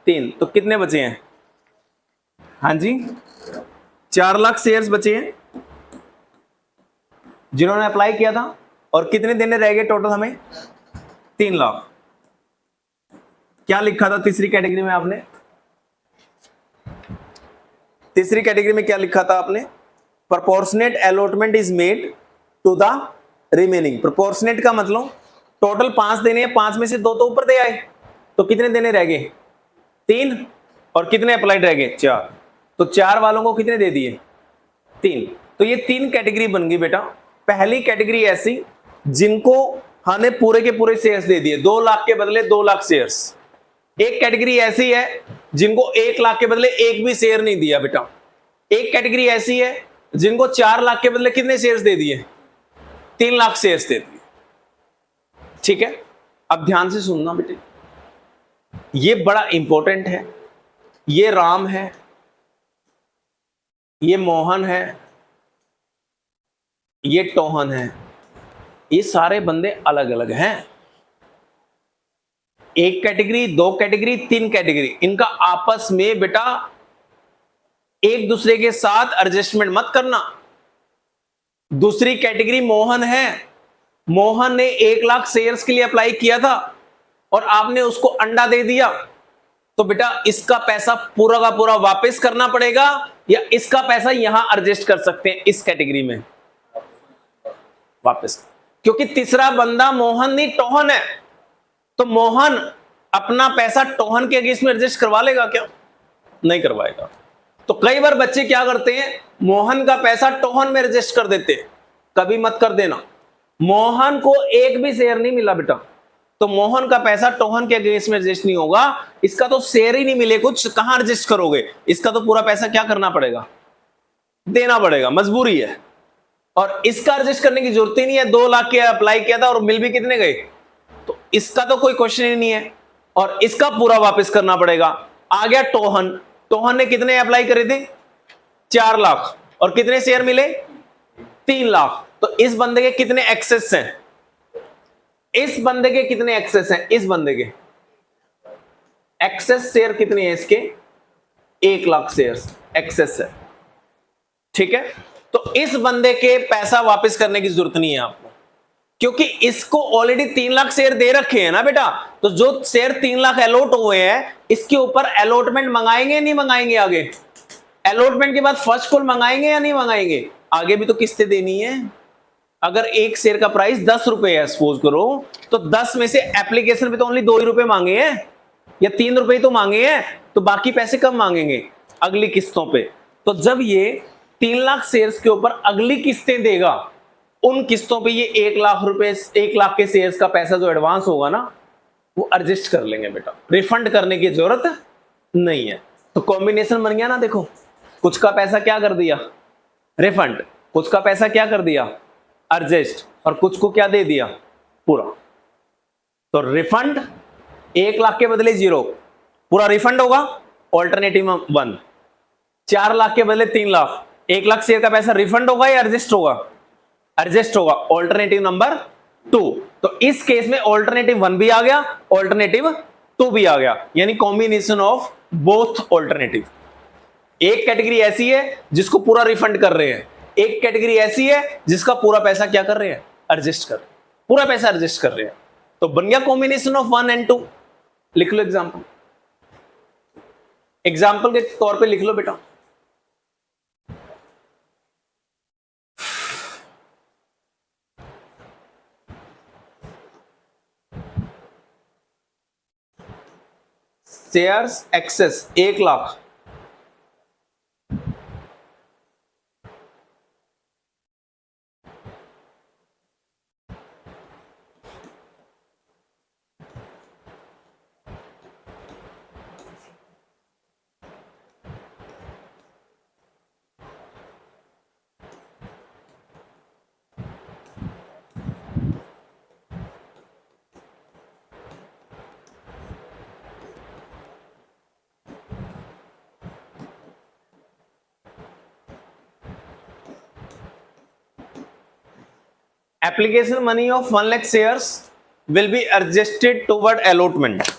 3, तो कितने बचे हैं, हाँ जी 4 लाख शेयर्स बचे हैं जिन्होंने अप्लाई किया था, और कितने देने रह गए टोटल हमें, 3 लाख। क्या लिखा था तीसरी कैटेगरी में आपने, तीसरी कैटेगरी में क्या लिखा था आपने, proportionate allotment is made to the remaining. Proportionate का मतलब टोटल 5 देने हैं, 5 में से 2 तो ऊपर दे आए, तो कितने देने रह गए, 3, और कितने अप्लाइड रह गए, 4, तो 4 वालों को कितने दे दिए, 3। तो ये 3 कैटेगरी बन गई बेटा। पहली कैटेगरी ऐसी जिनको हमने पूरे के पूरे शेयर्स दे दिए, 2 लाख के बदले 2 लाख शेयर्स। एक कैटेगरी ऐसी है जिनको 1 लाख के बदले एक भी शेयर नहीं दिया बेटा। एक कैटेगरी ऐसी है जिनको 4 लाख के बदले कितने शेयर्स दे दिए, 3 लाख शेयर्स दे दिए। ठीक है, अब ध्यान से सुनना बेटे, ये बड़ा इंपॉर्टेंट है। ये राम है, ये मोहन है, ये टोहन है। ये सारे बंदे अलग अलग हैं। एक कैटेगरी, दो कैटेगरी, तीन कैटेगरी, इनका आपस में बेटा एक दूसरे के साथ एडजस्टमेंट मत करना। दूसरी कैटेगरी मोहन है। मोहन ने 1 लाख शेयर्स के लिए अप्लाई किया था और आपने उसको अंडा दे दिया, तो बेटा इसका पैसा पूरा का पूरा वापस करना पड़ेगा या इसका पैसा यहां एडजस्ट कर सकते हैं इस कैटेगरी में वापस, क्योंकि तीसरा बंदा मोहन नहीं टोहन है। तो मोहन अपना पैसा टोहन के अगेंस्ट में एडजस्ट करवा लेगा क्या? नहीं करवाएगा। तो कई बार बच्चे क्या करते हैं, मोहन का पैसा टोहन में एडजस्ट कर देते हैं। कभी मत कर देना। मोहन को एक भी शेयर नहीं मिला बेटा, तो मोहन का पैसा टोहन के अगेंस्ट में एडजस्ट नहीं होगा। इसका तो शेयर ही नहीं मिले कुछ, कहां एडजस्ट करोगे? इसका तो पूरा पैसा क्या करना पड़ेगा? देना पड़ेगा, मजबूरी है। और इसका एडजस्ट करने की जरूरत ही नहीं है। 2 लाख के अप्लाई किया था और मिल भी कितने गए, तो इसका तो कोई क्वेश्चन ही नहीं है और इसका पूरा वापस करना पड़ेगा। आ गया टोहन। टोहन ने कितने अप्लाई करे थे? 4 लाख। और कितने शेयर मिले? 3 लाख। तो इस बंदे के कितने एक्सेस हैं? इस बंदे के कितने एक्सेस हैं? इस बंदे के एक्सेस शेयर कितने हैं इसके? 1 लाख शेयर एक्सेस है। ठीक है, तो इस बंदे के पैसा वापस करने की जरूरत नहीं है आपको, क्योंकि इसको ऑलरेडी 3 लाख शेयर दे रखे हैं ना बेटा। तो जो शेयर 3 लाख अलॉट हुए हैं, इसके ऊपर अलॉटमेंट मंगाएंगे नहीं मंगाएंगे? आगे अलॉटमेंट के बाद फर्स्ट कॉल मंगाएंगे या नहीं मंगाएंगे? आगे भी तो किस्तें देनी है। अगर एक शेयर का प्राइस 10 रुपए है सपोज करो, तो 10 में से एप्लीकेशन पे तो ओनली 2 ही रुपए मांगे हैं या 3 रुपए तो मांगे हैं, तो बाकी पैसे कब मांगेंगे? अगली किस्तों पे। तो जब ये 3 लाख शेयर्स के ऊपर अगली किस्तें देगा, उन किस्तों पे ये 1 लाख रुपए, 1 लाख के शेयर्स का पैसा जो एडवांस होगा ना, वो एडजस्ट कर लेंगे बेटा। रिफंड करने की जरूरत नहीं है। तो कॉम्बिनेशन बन गया ना। देखो, कुछ का पैसा क्या कर दिया? रिफंड। कुछ का पैसा क्या कर दिया? एडजस्ट। और कुछ को क्या दे दिया? पूरा। तो रिफंड 1 लाख के बदले 0, पूरा रिफंड होगा। ऑल्टरनेटिव 1। 4 लाख के बदले 3 लाख, 1 लाख शेयर का पैसा रिफंड होगा या एडजस्ट होगा? एडजस्ट होगा। Alternative number 2। तो इस केस में ऑल्टरनेटिव 1 भी आ गया, ऑल्टरनेटिव 2 भी आ गया, यानी कॉम्बिनेशन ऑफ बोथ ऑल्टरनेटिव। एक कैटेगरी ऐसी है जिसको पूरा रिफंड कर रहे हैं, एक कैटेगरी ऐसी है जिसका पूरा पैसा क्या कर रहे हैं? एडजस्ट कर, पूरा पैसा एडजस्ट कर रहे हैं। तो बन गया कॉम्बिनेशन ऑफ 1 एंड 2। लिख लो एग्जांपल। एग्जांपल के तौर पे लिख लो बेटा। Shares excess 1 lakh, application money of 1 lakh shares will be adjusted toward allotment.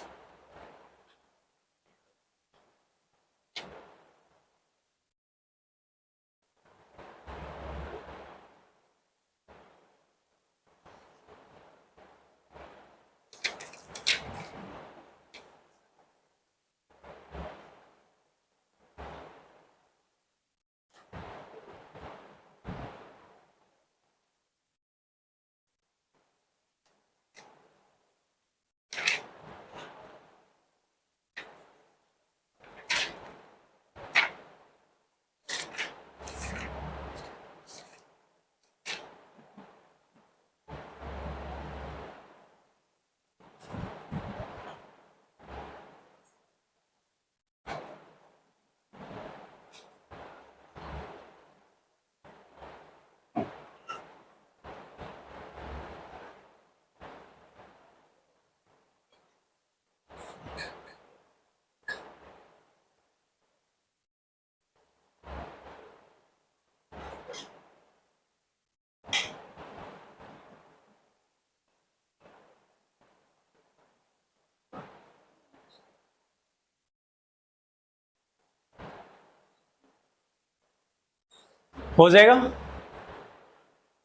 हो जाएगा।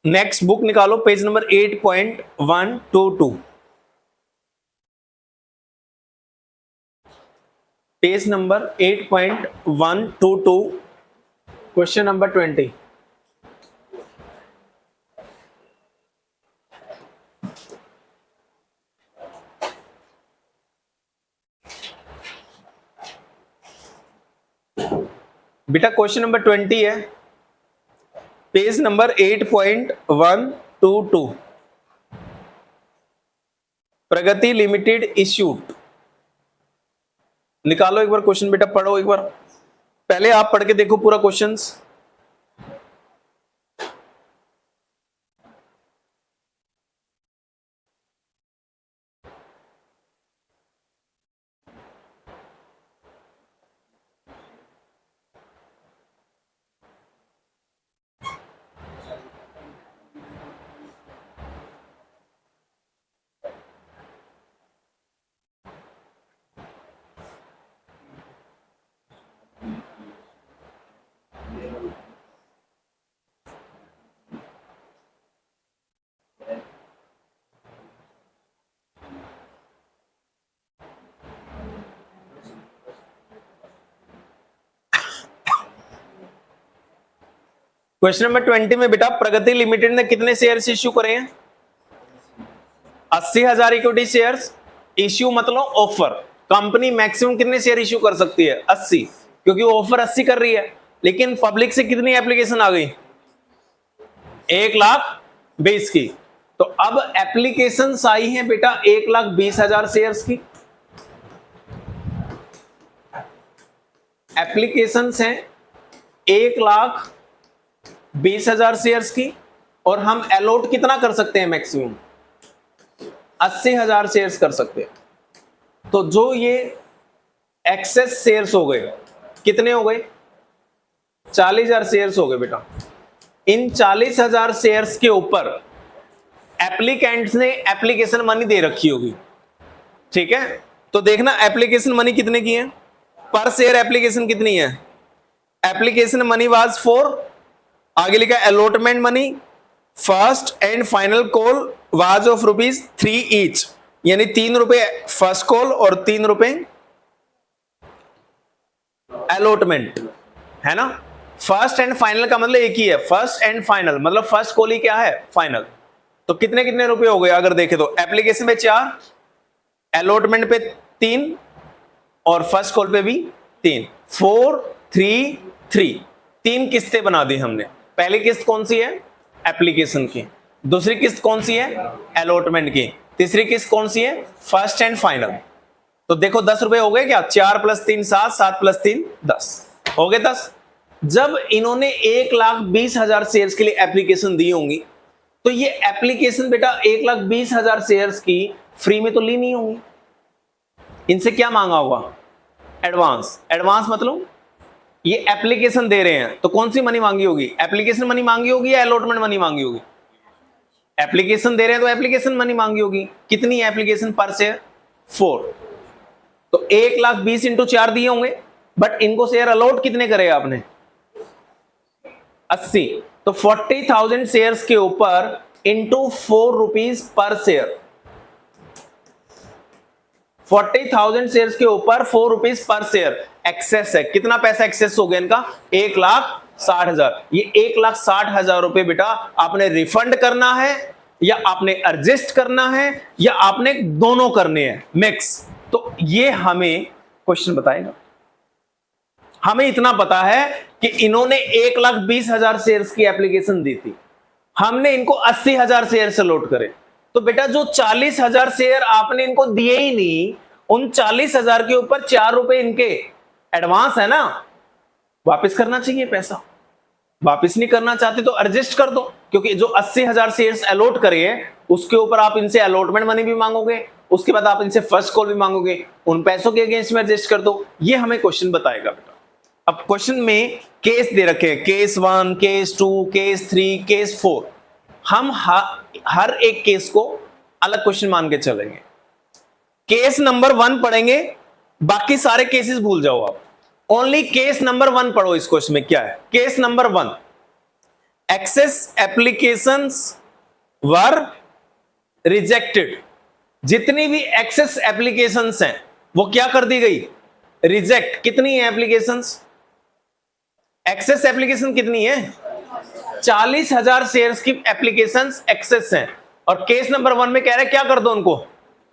नेक्स्ट बुक निकालो, page number 8.122, page number 8.122, question number 20। बेटा क्वेश्चन नंबर 20 है, पेज नंबर 8.122, प्रगति लिमिटेड इश्यूड। निकालो एक बार क्वेश्चन बेटा, पढ़ो एक बार, पहले आप पढ़ के देखो पूरा क्वेश्चंस। क्वेश्चन नंबर 20 में बेटा प्रगति लिमिटेड ने कितने शेयर्स इश्यू करे हैं? 80,000 इक्विटी शेयर्स। इश्यू मतलब ऑफर, कंपनी मैक्सिमम कितने शेयर इश्यू कर सकती है? 80, क्योंकि वो ऑफर 80 कर रही है। लेकिन पब्लिक से कितनी एप्लीकेशन आ गई? 1,20,000 की। तो अब एप्लीकेशन आई है बेटा 1,20,000 शेयर्स की। एप्लीकेशन है 1,20,000 शेयर्स की, और हम अलॉट कितना कर सकते हैं? मैक्सिमम 80,000 शेयर्स कर सकते हैं। तो जो ये एक्सेस शेयर्स हो गए, कितने हो गए? 40,000 शेयर्स हो गए बेटा। इन 40,000 शेयर्स के ऊपर एप्लीकेंट्स ने एप्लीकेशन मनी दे रखी होगी, ठीक है? तो देखना एप्लीकेशन मनी कितने की है, पर शेयर एप्लीकेशन कितनी है? एप्लीकेशन मनी वाज 4, आगे लिखा allotment money first and final call was of ₹3 each, यानी 3 रुपए फर्स्ट कॉल और 3 रुपए अलॉटमेंट, है ना? फर्स्ट एंड फाइनल का मतलब एक ही है, फर्स्ट एंड फाइनल मतलब फर्स्ट कॉल ही क्या है? फाइनल। तो कितने कितने रुपए हो गए अगर देखे तो? एप्लीकेशन पे 4, अलॉटमेंट पे 3 और फर्स्ट कॉल पे भी 3, 4 3 3, 3 किस्तें बना दी हमने। पहली किस्त कौन सी है? एप्लीकेशन की। दूसरी किस्त कौन सी है? अलॉटमेंट की। तीसरी किस्त कौन सी है? First and final. तो देखो 10 रुपए हो गए क्या? 4 + 3 7, 7 + 3 10, हो गए 10। जब इन्होंने 1,20,000 शेयर्स के लिए एप्लीकेशन दी होंगी, तो ये एप्लीकेशन बेटा 1,20,000 शेयर्स की फ्री में तो ली नहीं होंगी, इनसे क्या मांगा होगा? एडवांस। एडवांस मतलब ये एप्लीकेशन दे रहे हैं तो कौन सी मनी मांगी होगी? एप्लीकेशन मनी मांगी होगी या अलॉटमेंट मनी मांगी होगी? एप्लीकेशन दे रहे हैं तो एप्लीकेशन मनी मांगी होगी। कितनी है एप्लीकेशन पर शेयर? 4। तो 1,20,000 इंटू 4 दिए होंगे, बट इनको शेयर अलॉट कितने करे आपने? 80। तो 40,000 शेयर्स के ऊपर into 4 rupees per share, 40,000 shares के ऊपर 4 रुपीज पर शेयर एक्सेस है। कितना पैसा एक्सेस हो गया इनका? 1,60,000। ये 1,60,000 रुपए बेटा आपने रिफंड करना है, या आपने एडजस्ट करना है, या आपने दोनों करने हैं मिक्स। तो ये हमें क्वेश्चन बताएगा। हमें इतना पता है कि इन्होंने 1,20,000 शेयर्स की एप्लीकेशन दी थी, हमने इनको 80,000 शेयर से लोड करे। तो बेटा जो 40,000 शेयर आपने इनको दिए ही नहीं, उन 40,000 के ऊपर 4 रुपए इनके एडवांस है ना, वापस करना चाहिए पैसा। वापस नहीं करना चाहते तो एडजस्ट कर दो, क्योंकि जो 80,000 शेयर्स अलॉट करे हैं उसके ऊपर आप इनसे अलॉटमेंट मनी भी मांगोगे, उसके बाद आप इनसे फर्स्ट कॉल भी मांगोगे, उन पैसों के अगेंस्ट में एडजस्ट कर दो। ये हमें क्वेश्चन बताएगा बेटा। अब क्वेश्चन में केस दे रखे हैं, केस 1, केस 2, केस 3, केस 4। हम हर एक केस को अलग क्वेश्चन मान के चलेंगे। केस नंबर 1 पढ़ेंगे, बाकी सारे केसेस भूल जाओ आप, ओनली केस नंबर 1 पढ़ो। इस क्वेश्चन में क्या है? केस नंबर 1, एक्सेस एप्लीकेशंस वर रिजेक्टेड। जितनी भी एक्सेस एप्लीकेशंस हैं वो क्या कर दी गई, रिजेक्ट। कितनी है एप्लीकेशंस, एक्सेस एप्लीकेशन कितनी है, 40,000 शेयर्स की एप्लीकेशंस एक्सेस हैं। और केस नंबर 1 में कह रहे हैं क्या कर दो उनको,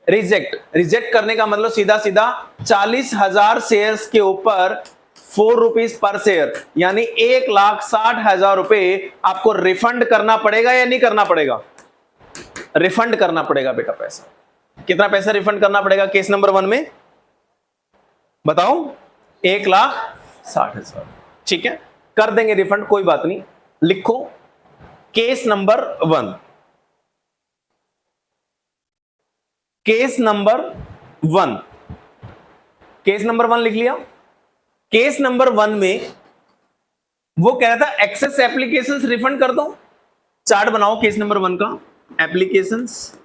रिजेक्ट। रिजेक्ट करने का मतलब सीधा सीधा 40,000 शेयर्स के ऊपर 4 रुपीज पर शेयर, यानी 1,60,000 रुपए आपको रिफंड करना पड़ेगा या नहीं करना पड़ेगा, रिफंड करना पड़ेगा बेटा पैसा। कितना पैसा रिफंड करना पड़ेगा केस नंबर 1 में, बताओ, 1,60,000। ठीक है, कर देंगे रिफंड, कोई बात नहीं। लिखो case number 1, case number 1, case number 1 लिख लिया। केस नंबर 1 में वो कह रहा था एक्सेस एप्लीकेशंस रिफंड कर दो। चार्ट बनाओ केस नंबर 1 का, एप्लीकेशंस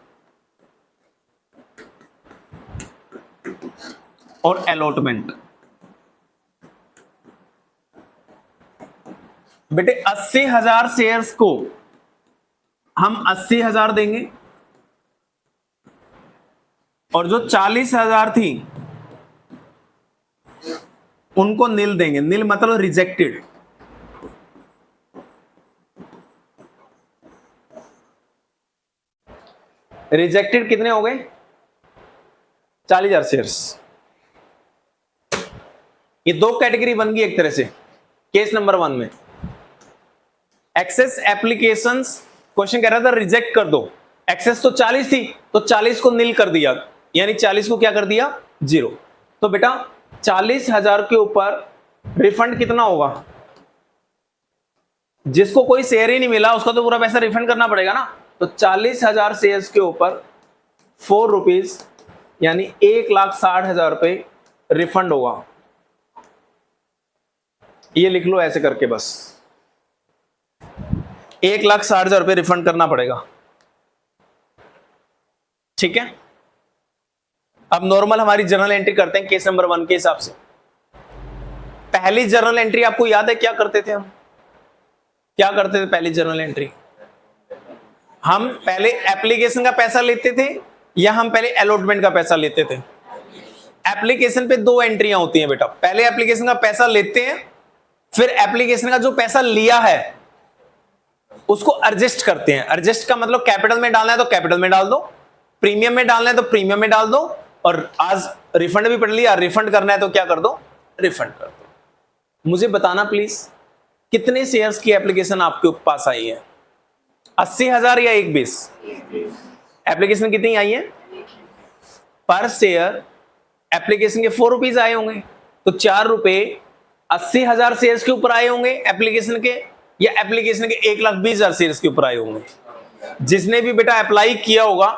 और अलॉटमेंट। बेटे 80,000 शेयर्स को हम 80,000 देंगे और जो 40,000 थी उनको नील देंगे। नील मतलब रिजेक्टेड। रिजेक्टेड कितने हो गए, 40,000 शेयर्स। ये दो कैटेगरी बन गई एक तरह से केस नंबर 1 में। एक्सेस एप्लीकेशंस, क्वेश्चन कह रहा था रिजेक्ट कर दो। एक्सेस तो 40 थी तो 40 को नील कर दिया, यानी 40 को क्या कर दिया, 0। तो बेटा 40,000 के ऊपर रिफंड कितना होगा, जिसको कोई शेयर ही नहीं मिला उसका तो पूरा पैसा रिफंड करना पड़ेगा ना। तो 40,000 शेयर्स के ऊपर 4 रुपीज यानी 1,60,000 रुपए रिफंड होगा। ये लिख लो ऐसे करके, बस 1,60,000 रुपए रिफंड करना पड़ेगा। ठीक है, अब नॉर्मल हमारी जर्नल एंट्री करते हैं केस नंबर 1 के हिसाब से। पहली जर्नल एंट्री आपको याद है क्या करते थे हम, क्या करते थे पहली जर्नल एंट्री, हम पहले एप्लीकेशन का पैसा लेते थे या हम पहले अलॉटमेंट का पैसा लेते थे। एप्लीकेशन पे 2 एंट्रियां होती हैं बेटा, पहले एप्लीकेशन का पैसा लेते हैं, फिर एप्लीकेशन का जो पैसा लिया है उसको एडजस्ट करते हैं। एडजस्ट का मतलब कैपिटल में डालना है तो कैपिटल में डाल दो, प्रीमियम में डालना है तो प्रीमियम में डाल दो, और आज रिफंड भी पढ़ लिया, रिफंड करना है तो क्या कर दो, रिफंड कर दो। मुझे बताना प्लीज कितने शेयर्स की एप्लीकेशन आपके पास आई है, 80,000 या 1,20? एप्लीकेशन कितनी आई है, पर शेयर एप्लीकेशन के 4 रुपीज आए होंगे, तो 4 रुपए 80,000 शेयर्स के ऊपर आए होंगे एप्लीकेशन के, या एप्लीकेशन के 1,20,000 शेयर्स के ऊपर आए होंगे। जिसने भी बेटा अप्लाई किया होगा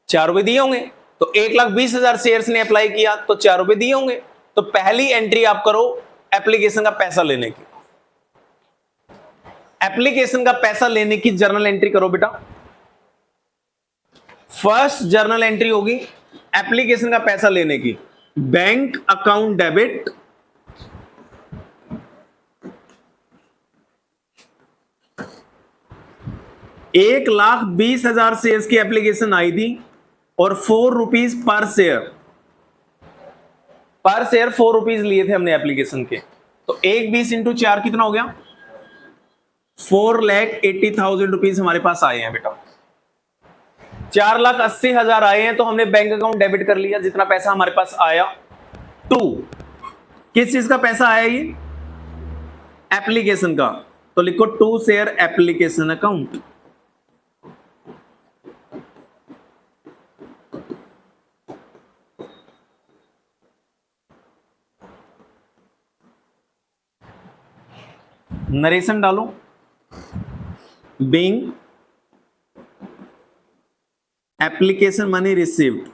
4 रुपए दिए होंगे, तो 1,20,000 शेयर्स ने अप्लाई किया तो 4 रुपए दिए होंगे। तो पहली एंट्री आप करो एप्लीकेशन का पैसा लेने की, एप्लीकेशन का पैसा लेने की जर्नल एंट्री करो बेटा। फर्स्ट जर्नल एंट्री होगी एप्लीकेशन का पैसा लेने की, बैंक अकाउंट डेबिट, $1,20,000 शेयर्स की एप्लीकेशन आई थी और 4 रुपीज पर शेयर, पर शेयर 4 रुपीज लिए थे हमने एप्लीकेशन के। तो 1,20 इंटू 4 कितना हो गया, 4,80,000 रुपीज हमारे पास आए हैं बेटा। 4,80,000 आए हैं तो हमने बैंक अकाउंट डेबिट कर लिया जितना पैसा हमारे पास आया। 2 किस चीज का पैसा आया, ये एप्लीकेशन का, तो लिखो 2 शेयर एप्लीकेशन अकाउंट। नरेशन डालो, being application money received,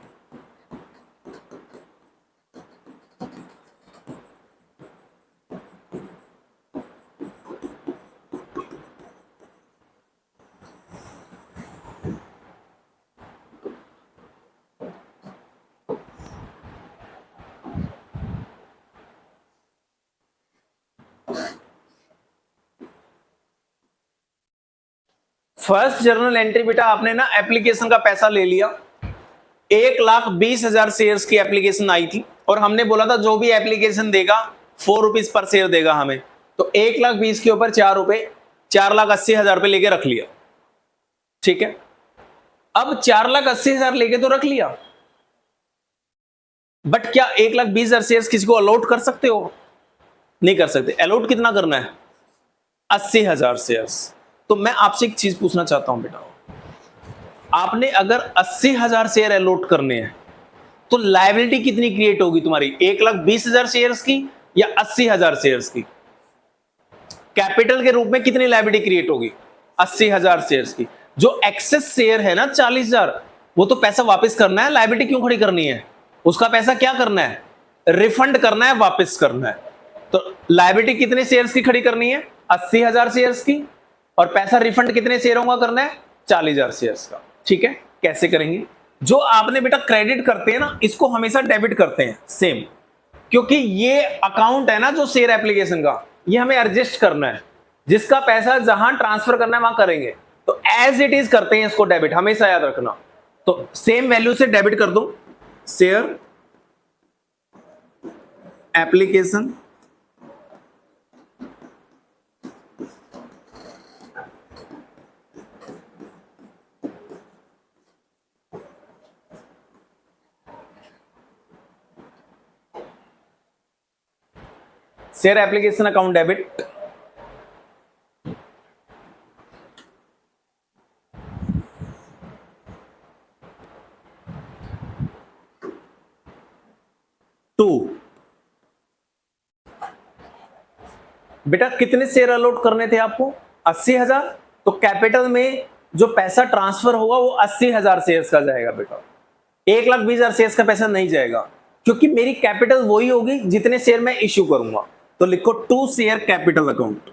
first journal entry बेटा आपने ना एप्लीकेशन का पैसा ले लिया, 1,20,000 शेयर्स की एप्लीकेशन आई थी और हमने बोला था जो भी एप्लीकेशन देगा 4 रुपीज पर शेयर देगा हमें, तो 1,20,000 के ऊपर 4 रुपए, 4,80,000 रुपए लेके रख लिया। ठीक है, अब 4,80,000 लेके तो रख लिया, बट क्या 1,20,000 शेयर्स किसी को अलॉट कर सकते हो? नहीं कर सकते। अलॉट कितना करना है? 80,000 शेयर्स। तो मैं आपसे एक चीज पूछना चाहता हूं बेटा, आपने अगर 80,000 शेयर अलॉट करने हैं तो लायबिलिटी कितनी क्रिएट होगी तुम्हारी? 1,20,000 शेयर्स की या 80,000 शेयर्स की? कैपिटल के रूप में कितनी लायबिलिटी क्रिएट होगी? 80,000 शेयर्स की। जो एक्सेस शेयर है ना 40,000, वो तो पैसा वापस करना है, लायबिलिटी क्यों खड़ी करनी है? उसका पैसा क्या करना है? रिफंड करना है, वापस करना है। तो लायबिलिटी कितने शेयर्स की खड़ी करनी है? 80,000 शेयर्स की। और पैसा रिफंड कितने शेयरों का करना है? 40,000 शेयर्स का। ठीक है, कैसे करेंगे? जो आपने बेटा क्रेडिट करते हैं ना, इसको हमेशा डेबिट करते हैं सेम, क्योंकि ये अकाउंट है ना जो शेयर एप्लीकेशन का, ये हमें एडजस्ट करना है। जिसका पैसा जहां ट्रांसफर करना है वहां करेंगे, तो एज इट इज करते हैं इसको डेबिट, हमेशा याद रखना। तो सेम वैल्यू से डेबिट कर दो, share application share application account debit, to. बेटा कितने शेयर अलॉट करने थे आपको? 80,000। तो कैपिटल में जो पैसा ट्रांसफर होगा वो 80,000 शेयर्स का जाएगा बेटा, 1,20,000 शेयर्स का पैसा नहीं जाएगा, क्योंकि मेरी कैपिटल वही होगी जितने शेयर मैं इश्यू करूंगा। तो लिखो 2 शेयर कैपिटल अकाउंट।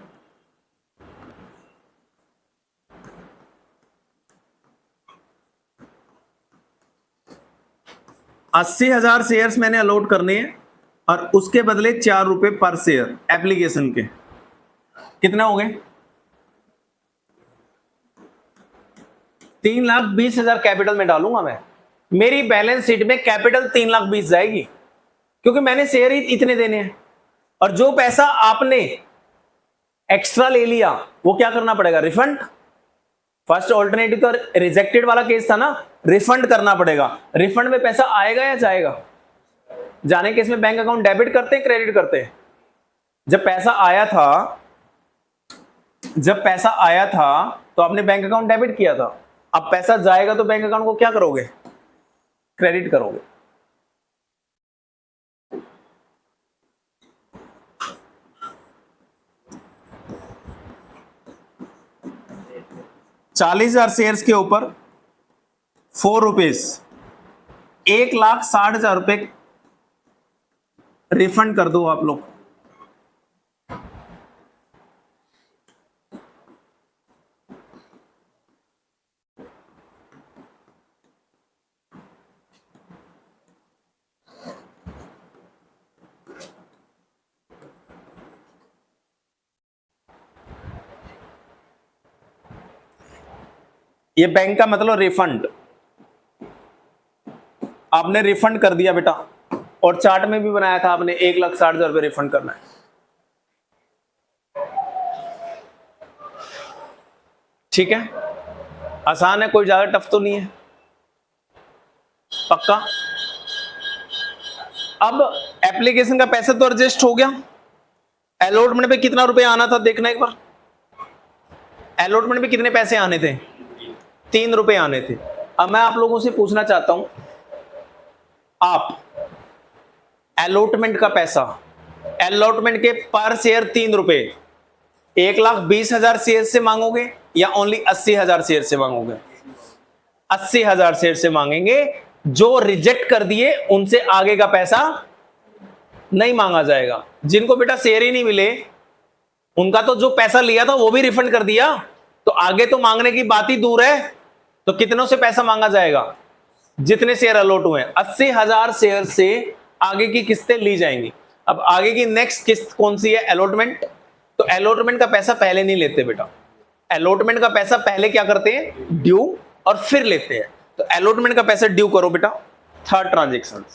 अस्सी 80,000 शेयर्स मैंने अलॉट करने हैं और उसके बदले 4 रुपए पर शेयर एप्लीकेशन के। कितना हो गए? 3,20,000 कैपिटल में डालूंगा मैं। मेरी बैलेंस शीट में कैपिटल 3,20,000 जाएगी, क्योंकि मैंने शेयर ही इतने देने हैं। और जो पैसा आपने एक्स्ट्रा ले लिया वो क्या करना पड़ेगा? रिफंड। फर्स्ट ऑल्टरनेटिव तो रिजेक्टेड वाला केस था ना, रिफंड करना पड़ेगा। रिफंड में पैसा आएगा या जाएगा? जाने केस में बैंक अकाउंट डेबिट करते हैं, क्रेडिट करते हैं? जब पैसा आया था तो आपने बैंक अकाउंट डेबिट किया था। अब पैसा जाएगा तो बैंक अकाउंट को क्या करोगे? क्रेडिट करोगे। ₹40,000 शेयर्स के ऊपर 4 रुपीज, 1,60,000 रुपए रिफंड कर दो आप लोग। ये बैंक का मतलब रिफंड, आपने रिफंड कर दिया बेटा। और चार्ट में भी बनाया था आपने, 1,60,000 रुपए रिफंड करना है। ठीक है, आसान है, कोई ज्यादा टफ तो नहीं है, पक्का। अब एप्लीकेशन का पैसा तो एडजस्ट हो गया। अलॉटमेंट पे कितना रुपए आना था देखना एक बार। अलॉटमेंट पे कितने पैसे आने थे? 3 रुपए आने थे। अब मैं आप लोगों से पूछना चाहता हूं, आप अलॉटमेंट का पैसा, अलॉटमेंट के पर शेयर 3 रुपए, 1,20,000 शेयर से मांगोगे या ओनली 80,000 शेयर से मांगोगे? 80,000 शेयर से मांगेंगे। जो रिजेक्ट कर दिए उनसे आगे का पैसा नहीं मांगा जाएगा। जिनको बेटा शेयर ही नहीं मिले, उनका तो जो पैसा लिया था वो भी रिफंड कर दिया, तो आगे तो मांगने की बात ही दूर है। तो कितनों से पैसा मांगा जाएगा? जितने शेयर अलॉट हुए हैं। 80,000 शेयर से आगे की किस्तें ली जाएंगी। अब आगे की नेक्स्ट किस्त कौन सी है? अलॉटमेंट। तो अलॉटमेंट का पैसा पहले नहीं लेते बेटा, अलॉटमेंट का पैसा पहले क्या करते हैं, ड्यू, और फिर लेते हैं। तो अलॉटमेंट का पैसा ड्यू करो बेटा, थर्ड ट्रांजेक्शन।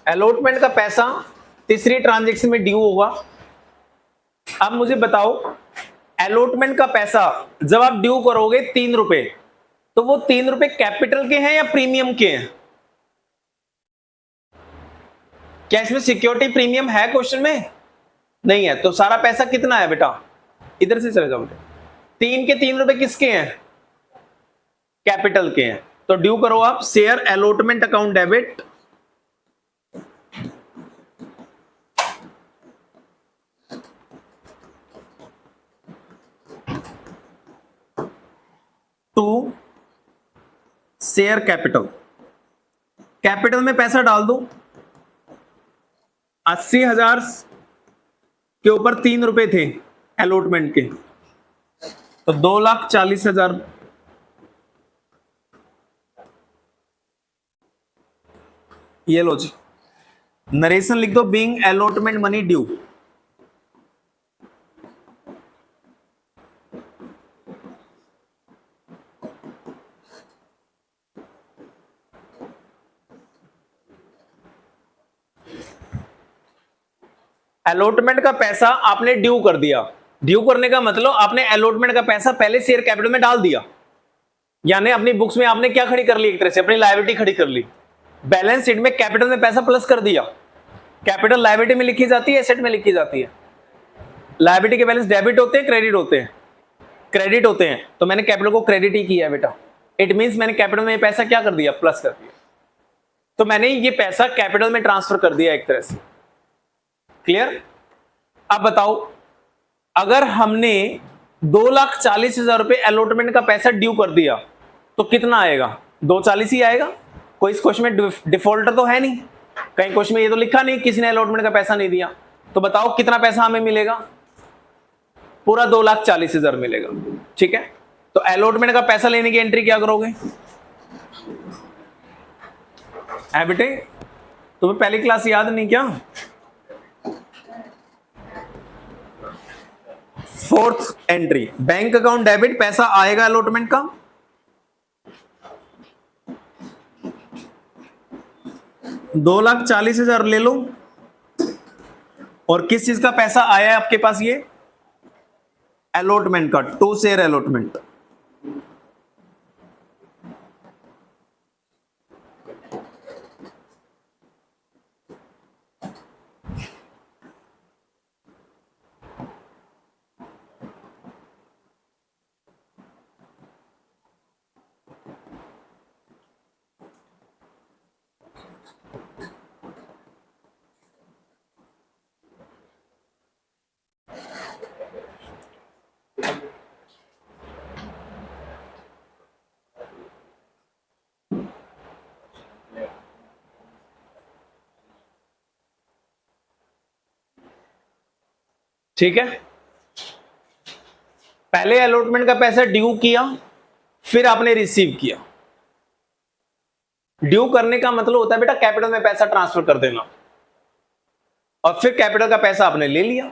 अलॉटमेंट का पैसा तीसरी ट्रांजेक्शन में ड्यू होगा। अब मुझे बताओ, अलॉटमेंट का पैसा जब आप ड्यू करोगे 3 रुपए, तो वो 3 रुपए कैपिटल के हैं या प्रीमियम के हैं? क्या इसमें सिक्योरिटी प्रीमियम है क्वेश्चन में? नहीं है। तो सारा पैसा कितना है बेटा, इधर से चले जाओ बेटा, 3 के 3 रुपए किसके हैं, कैपिटल के हैं। तो ड्यू करो आप, share allotment account debit to share capital. Capital में पैसा डाल दो, 80,000 के ऊपर 3 रुपए थे अलॉटमेंट के, तो 2,40,000। ये लो जी, नरेशन लिख दो, being allotment money due. Allotment का पैसा आपने ड्यू कर दिया। ड्यू करने का मतलब आपने अलॉटमेंट का पैसा पहले शेयर कैपिटल में डाल दिया, यानी अपनी बुक्स में आपने क्या खड़ी कर ली, एक तरह से अपनी लायबिलिटी खड़ी कर ली। बैलेंस शीट में कैपिटल में पैसा प्लस कर दिया। कैपिटल लायबिलिटी में लिखी जाती है, एसेट में लिखी जाती है। लायबिलिटी के बैलेंस डेबिट होते हैं, क्रेडिट होते हैं? क्रेडिट होते हैं। तो मैंने कैपिटल को क्रेडिट ही किया बेटा। इट मींस मैंने कैपिटल में पैसा क्या कर दिया, प्लस कर दिया। तो मैंने ये पैसा कैपिटल में ट्रांसफर कर दिया एक तरह से। क्लियर? अब बताओ, अगर हमने 2,40,000 रुपए अलॉटमेंट का पैसा ड्यू कर दिया तो कितना आएगा, 240 ही आएगा। कोई इस क्वेश्चन में डिफॉल्टर तो है नहीं, कहीं क्वेश्चन में ये तो लिखा नहीं किसी ने अलॉटमेंट का पैसा नहीं दिया। तो बताओ कितना पैसा हमें मिलेगा, पूरा 2,40,000 मिलेगा। ठीक है, तो अलॉटमेंट का पैसा लेने की एंट्री क्या करोगे? है बेटे, तुम्हें पहली क्लास याद नहीं क्या? Fourth entry, bank account debit, पैसा आएगा अलॉटमेंट का, 2,40,000 ले लो। और किस चीज का पैसा आया है आपके पास, ये अलॉटमेंट का, 2 शेयर अलॉटमेंट। ठीक है, पहले अलॉटमेंट का पैसा ड्यू किया, फिर आपने रिसीव किया। ड्यू करने का मतलब होता है बेटा कैपिटल में पैसा ट्रांसफर कर देना, और फिर कैपिटल का पैसा आपने ले लिया।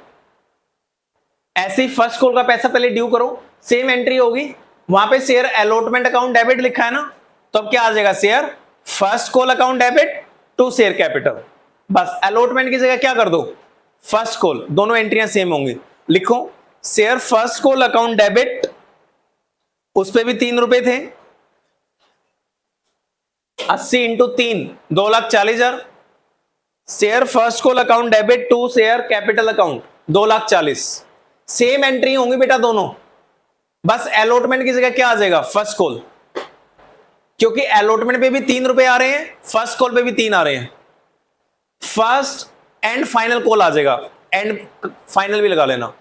ऐसे ही फर्स्ट कॉल का पैसा पहले ड्यू करो, सेम एंट्री होगी, वहां पे शेयर अलॉटमेंट अकाउंट डेबिट लिखा है ना, तो अब क्या आ जाएगा, share first call account debit to share capital. बस अलॉटमेंट की जगह क्या कर दो, फर्स्ट कॉल, दोनों एंट्रियां सेम होंगी। लिखो share first call account debit, उस पे भी 3 रुपए थे, 80 into 3, 2,40,000। Share first call account debit to share capital account, 2,40,000। Same entry होंगी बेटा दोनों, बस अलॉटमेंट की जगह क्या आ जाएगा, फर्स्ट कॉल, क्योंकि अलॉटमेंट पे भी 3 रुपए आ रहे हैं, फर्स्ट कॉल पे भी 3 आ रहे हैं। फर्स्ट एंड फाइनल कॉल आ जाएगा, एंड फाइनल भी लगा लेना।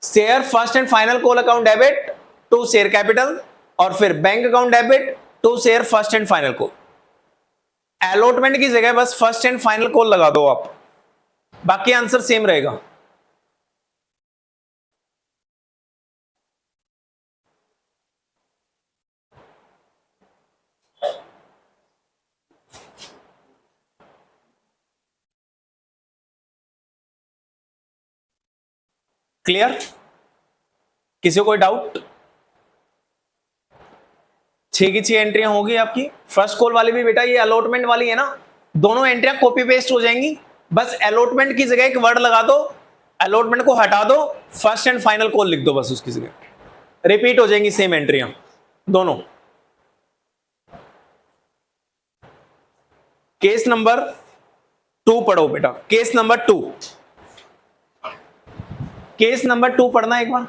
Share first and final call account debit to share capital, और फिर bank account debit to share first and final call. Allotment की जगह बस फर्स्ट एंड फाइनल कॉल लगा दो आप, बाकी आंसर सेम रहेगा। क्लियर? किसी को कोई डाउट? 6 की 6 एंट्रियां होगी आपकी। फर्स्ट कॉल वाली भी बेटा ये अलॉटमेंट वाली है ना, दोनों एंट्रियां कॉपी पेस्ट हो जाएंगी। बस अलॉटमेंट की जगह एक वर्ड लगा दो, अलॉटमेंट को हटा दो, फर्स्ट एंड फाइनल कॉल लिख दो, बस उसकी जगह रिपीट हो जाएंगी सेम एंट्रियां दोनों। केस नंबर 2 पढ़ो बेटा, केस नंबर 2, केस नंबर 2 पढ़ना एक बार।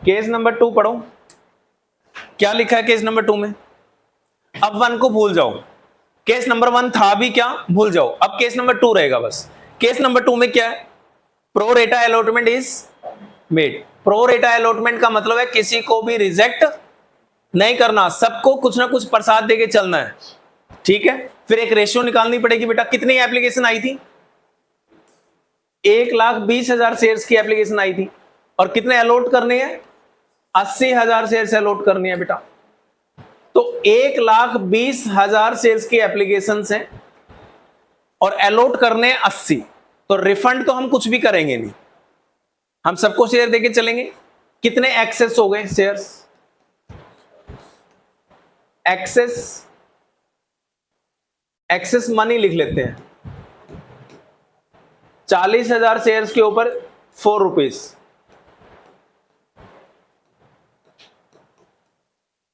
केस नंबर 2 पढ़ो, क्या लिखा है केस नंबर 2 में। अब 1 को भूल जाओ, केस नंबर 1 था भी क्या, भूल जाओ, अब केस नंबर 2 रहेगा बस। केस नंबर 2 में क्या है, pro rata allotment is made. Pro rata allotment का मतलब है किसी को भी रिजेक्ट नहीं करना, सबको कुछ ना कुछ प्रसाद देके चलना है, ठीक है। फिर एक रेशियो निकालनी पड़ेगी बेटा, कितनी एप्लीकेशन आई थी, 1,20,000 शेयर्स की एप्लीकेशन आई थी, और कितने अलॉट करने हैं, 80,000 शेयर्स अलॉट करनी है बेटा। तो 1,20,000 शेयर्स की एप्लीकेशन है और अलॉट करने 80, तो रिफंड तो हम कुछ भी करेंगे नहीं, हम सबको शेयर देके चलेंगे। कितने एक्सेस हो गए शेयर्स, एक्सेस मनी लिख लेते हैं, 40,000 शेयर्स के ऊपर 4 रुपीज,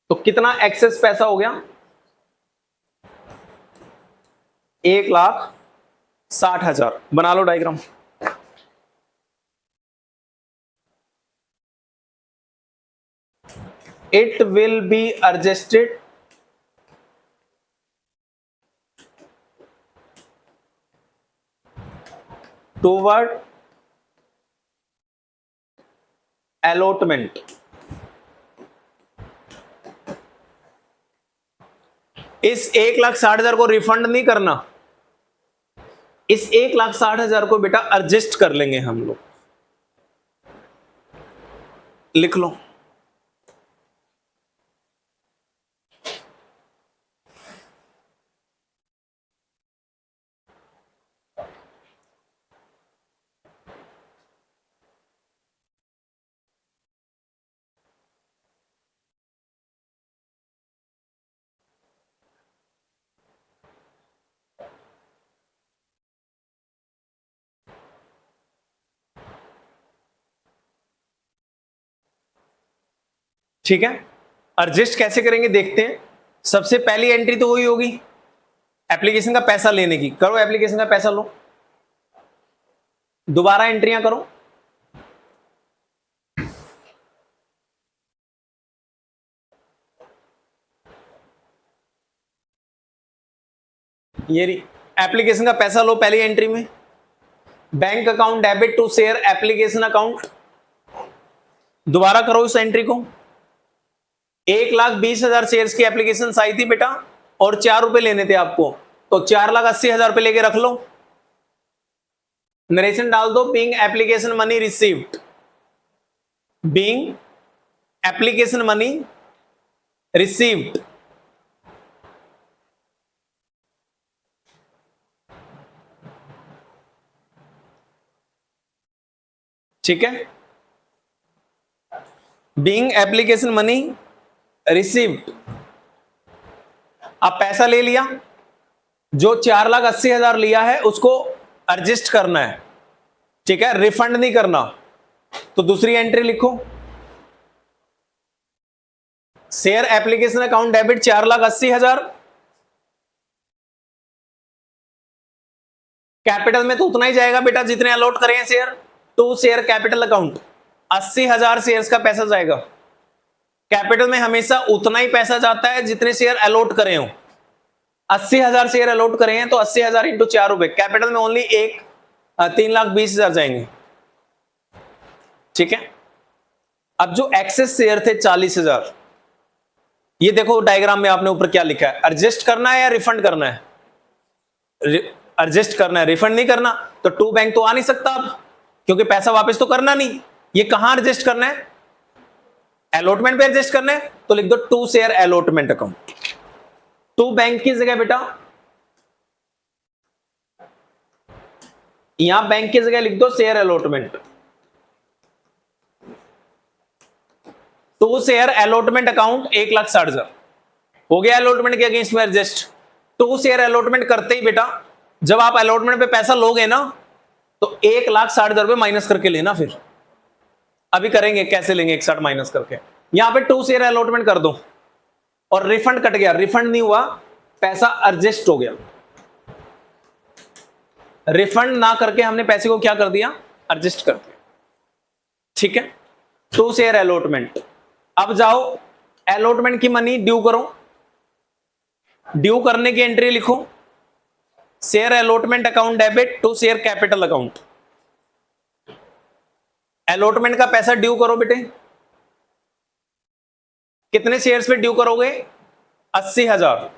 तो कितना एक्सेस पैसा हो गया, 1,60,000। बना लो diagram. It will be adjusted toward allotment. इस 1,60,000 को रिफंड नहीं करना, इस 1,60,000 को बेटा एडजस्ट कर लेंगे हम लोग, लिख लो। ठीक है, एडजस्ट कैसे करेंगे देखते हैं। सबसे पहली एंट्री तो वही होगी एप्लीकेशन का पैसा लेने की, करो एप्लीकेशन का पैसा लो, दोबारा एंट्रियां करो। ये एप्लीकेशन का पैसा लो पहली एंट्री में, bank account debit to share application account, दोबारा करो इस एंट्री को। 1,20,000 शेयर्स की एप्लीकेशन आई थी बेटा और 4 रुपए लेने थे आपको, तो 4,80,000 रुपए लेके रख लो, नरेशन डाल दो, being application money received, being application money received, ठीक है, बीइंग एप्लीकेशन मनी रिसीव्ड। अब पैसा ले लिया, जो 4,80,000 लिया है उसको एडजस्ट करना है, ठीक है, रिफंड नहीं करना। तो दूसरी एंट्री लिखो, share application account debit 4,80,000, capital में तो उतना ही जाएगा बेटा जितने अलॉट करे हैं share, to share capital account 80,000 shares का पैसा जाएगा। कैपिटल में हमेशा उतना ही पैसा जाता है जितने शेयर अलॉट करे हो, 80,000 शेयर अलॉट करे हैं तो 80,000 इंटू 4 रुपए, कैपिटल में ओनली 3,20,000 जाएंगे, ठीक है। अब जो एक्सेस शेयर थे 40,000, ये देखो डायग्राम में आपने ऊपर क्या लिखा है, एडजस्ट करना है या रिफंड करना है, एडजस्ट करना है, रिफंड नहीं करना, तो टू बैंक तो आ नहीं सकता अब, क्योंकि पैसा वापस तो करना नहीं, ये कहां एडजस्ट करना है, अलॉटमेंट पे एडजस्ट करना है। तो लिख दो to share allotment account. To bank की जगह बेटा यहां बैंक की जगह लिख दो share allotment. To share allotment account 1,60,000 हो गया अलॉटमेंट के अगेंस्ट में एडजस्ट। टू शेयर अलॉटमेंट करते ही बेटा जब आप अलॉटमेंट पे पैसा लोगे ना तो 1,60,000 रुपए माइनस करके लेना। फिर अभी करेंगे कैसे लेंगे 1,60 माइनस करके। यहां पे टू शेयर अलॉटमेंट कर दो और रिफंड कट गया, रिफंड नहीं हुआ, पैसा एडजस्ट हो गया। रिफंड ना करके हमने पैसे को क्या कर दिया, एडजस्ट कर दिया। ठीक है, टू शेयर अलॉटमेंट। अब जाओ अलॉटमेंट की मनी ड्यू करो। ड्यू करने की एंट्री लिखो, share allotment account debit to share capital account. Allotment का पैसा ड्यू करो बेटे। कितने शेयर्स पे ड्यू करोगे, 80,000।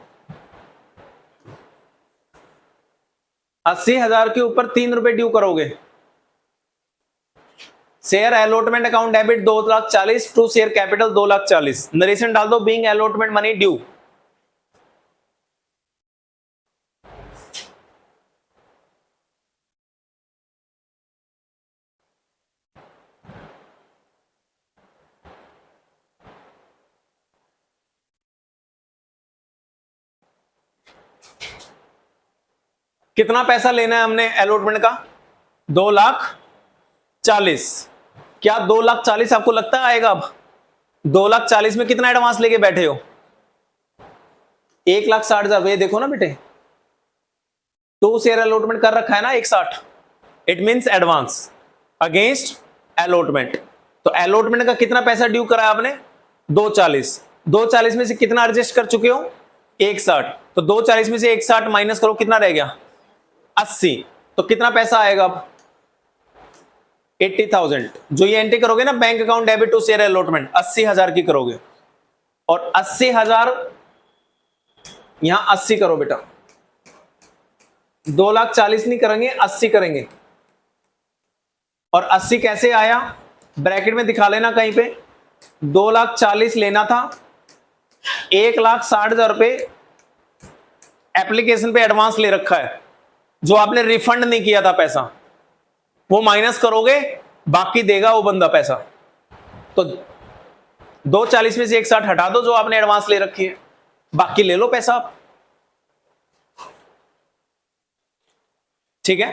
80,000 के ऊपर 3 रुपए ड्यू करोगे। Share allotment account debit 2,40,000 to share capital 2,40,000। Narration डाल दो बीइंग अलॉटमेंट मनी ड्यू। कितना पैसा लेना है हमने अलॉटमेंट का, 2,40,000। क्या 2,40,000 आपको लगता आएगा? अब 2,40,000 में कितना एडवांस लेके बैठे हो, 1,60,000। ये देखो ना बेटे, टू शेयर अलॉटमेंट कर रखा है ना 1,60, it means advance against allotment. तो अलॉटमेंट का कितना पैसा ड्यू करा आपने, 2,40,000। 2,40,000 में से कितना एडजस्ट कर चुके हो, 1,60। तो 2,40,000 में से 1,60 माइनस करो, कितना रह गया, 80। तो कितना पैसा आएगा अब, 80,000। जो ये एंट्री करोगे ना bank account debit to share allotment, 80,000 की करोगे। और 80,000 यहां 80 करो बेटा, 2,40,000 नहीं करेंगे, 80 करेंगे। और 80 कैसे आया, ब्रैकेट में दिखा लेना कहीं पे। 2,40,000 लेना था, 1,60,000 रुपए एप्लीकेशन पे एडवांस ले रखा है, जो आपने रिफंड नहीं किया था पैसा, वो माइनस करोगे, बाकी देगा वो बंदा पैसा। तो 2,40,000 में से 1,60 हटा दो जो आपने एडवांस ले रखी है, बाकी ले लो पैसा आप। ठीक है,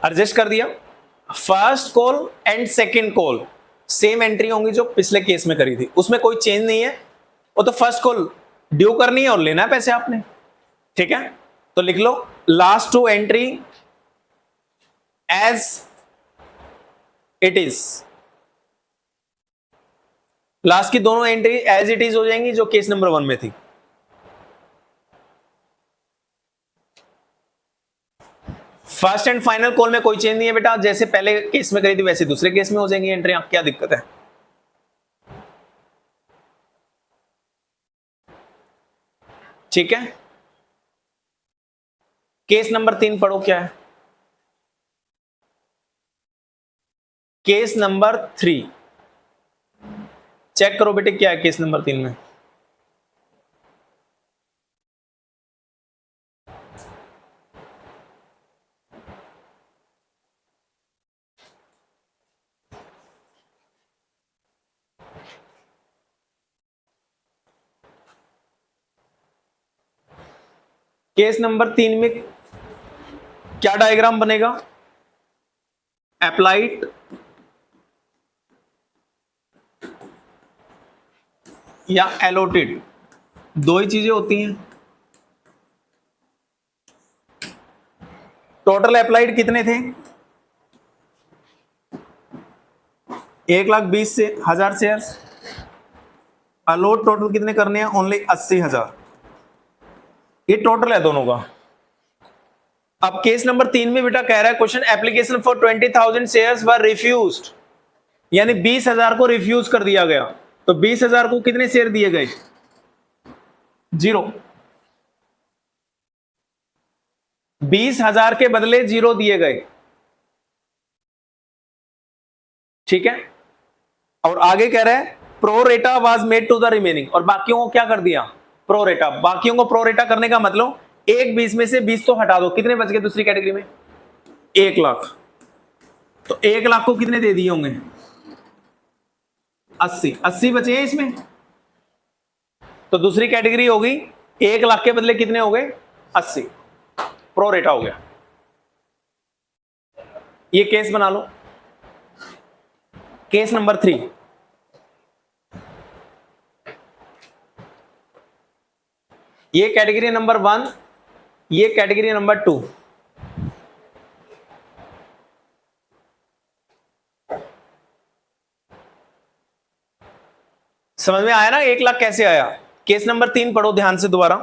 एडजस्ट कर दिया। First call and second call same entry होंगी जो पिछले केस में करी थी, उसमें कोई चेंज नहीं है। वो तो फर्स्ट कॉल ड्यू करनी है और लेना है पैसे आपने। ठीक है, तो लिख लो last two entry as it is. Last की दोनों एंट्री एज इट इज हो जाएंगी जो केस नंबर 1 में थी। फर्स्ट एंड फाइनल कॉल में कोई चेंज नहीं है बेटा, जैसे पहले केस में करी थी वैसे दूसरे केस में हो जाएंगी एंट्री। क्या दिक्कत है, ठीक है। केस नंबर 3 पढ़ो, क्या है केस नंबर 3, चेक करो बेटे क्या है केस नंबर 3 में। केस नंबर 3 में क्या डायग्राम बनेगा, अप्लाइड या एलोटेड, दो ही चीजें होती हैं। टोटल अप्लाइड कितने थे, 1,20,000 शेयर्स। अलोट टोटल कितने करने हैं, ओनली 80,000। ये टोटल है दोनों का। अब केस नंबर 3 में बेटा कह रहा है question, application for 20,000 shares were refused, यानी 20,000 को रिफ्यूज कर दिया गया। तो 20,000 को कितने शेयर दिए गए, 0। 20,000 के बदले 0 दिए गए, ठीक है। और आगे कह रहा है pro rata was made to the remaining, और बाकियों को क्या कर दिया, प्रो रेटा। बाकियों को प्रो रेटा करने का मतलब एक 20 में से 20 तो हटा दो, कितने बच गए दूसरी कैटेगरी में, 1 लाख। तो 1 लाख को कितने दे दिए होंगे, 80 बचे हैं इसमें। तो दूसरी कैटेगरी होगी 1 लाख के बदले कितने हो गए, 80, प्रो रेटा हो गया। ये केस बना लो, केस नंबर 3। ये कैटेगरी नंबर 1, ये कैटेगरी नंबर 2। समझ में आया ना 1 लाख कैसे आया। केस नंबर 3 पढ़ो ध्यान से दोबारा।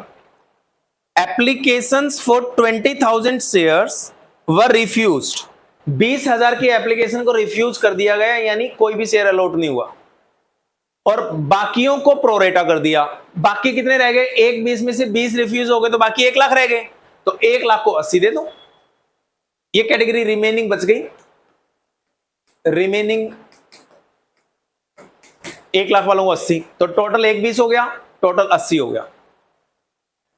Applications for 20,000 shares were refused. 20,000 की एप्लीकेशन को रिफ्यूज कर दिया गया, यानी कोई भी शेयर अलॉट नहीं हुआ, और बाकियों को प्रोरेटा कर दिया। बाकी कितने रह गए, एक 20 में से 20 रिफ्यूज हो गए, तो बाकी 1 लाख रह गए। तो 1 लाख को 80 दे दो, ये कैटेगरी रिमेनिंग बच गई। रिमेनिंग 1 लाख वालों को 80, तो टोटल 1 20 हो गया, टोटल 80 हो गया।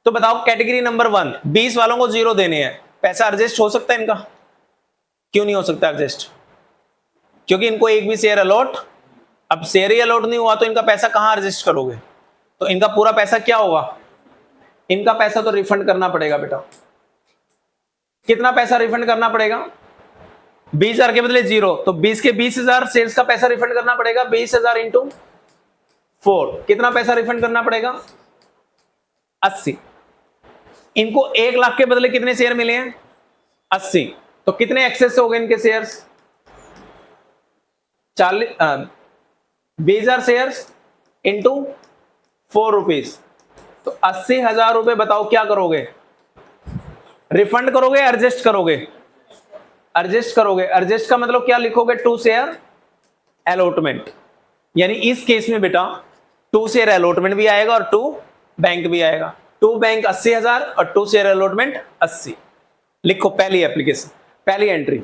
तो बताओ कैटेगरी नंबर 1, 20 वालों को 0 देने हैं, पैसा एडजस्ट हो सकता है इनका, क्यों नहीं हो सकता एडजस्ट, क्योंकि इनको एक भी शेयर अलॉट, अब शेयर ही अलॉट नहीं हुआ तो इनका पैसा कहां एडजस्ट करोगे, तो इनका पूरा पैसा क्या होगा, इनका पैसा तो रिफंड करना पड़ेगा बेटा। कितना पैसा रिफंड करना पड़ेगा, 20,000 के बदले 0, तो 20 के 20,000 शेयर्स का पैसा रिफंड करना पड़ेगा, 20,000 इंटू 4, कितना पैसा रिफंड करना पड़ेगा, 80। इनको 1 लाख के बदले कितने शेयर मिले हैं, 80, तो कितने एक्सेस हो गए इनके शेयर्स, 20,000 शेयर्स इंटू 4 रुपीज, तो 80,000 रुपए। बताओ क्या करोगे, रिफंड करोगे एडजस्ट करोगे, एडजस्ट करोगे। एडजस्ट का मतलब क्या लिखोगे, 2 शेयर अलॉटमेंट, यानी इस केस में बेटा 2 शेयर अलॉटमेंट भी आएगा और 2 बैंक भी आएगा। 2 बैंक 80,000 और 2 शेयर अलॉटमेंट 80। लिखो पहली एप्लीकेशन, पहली एंट्री।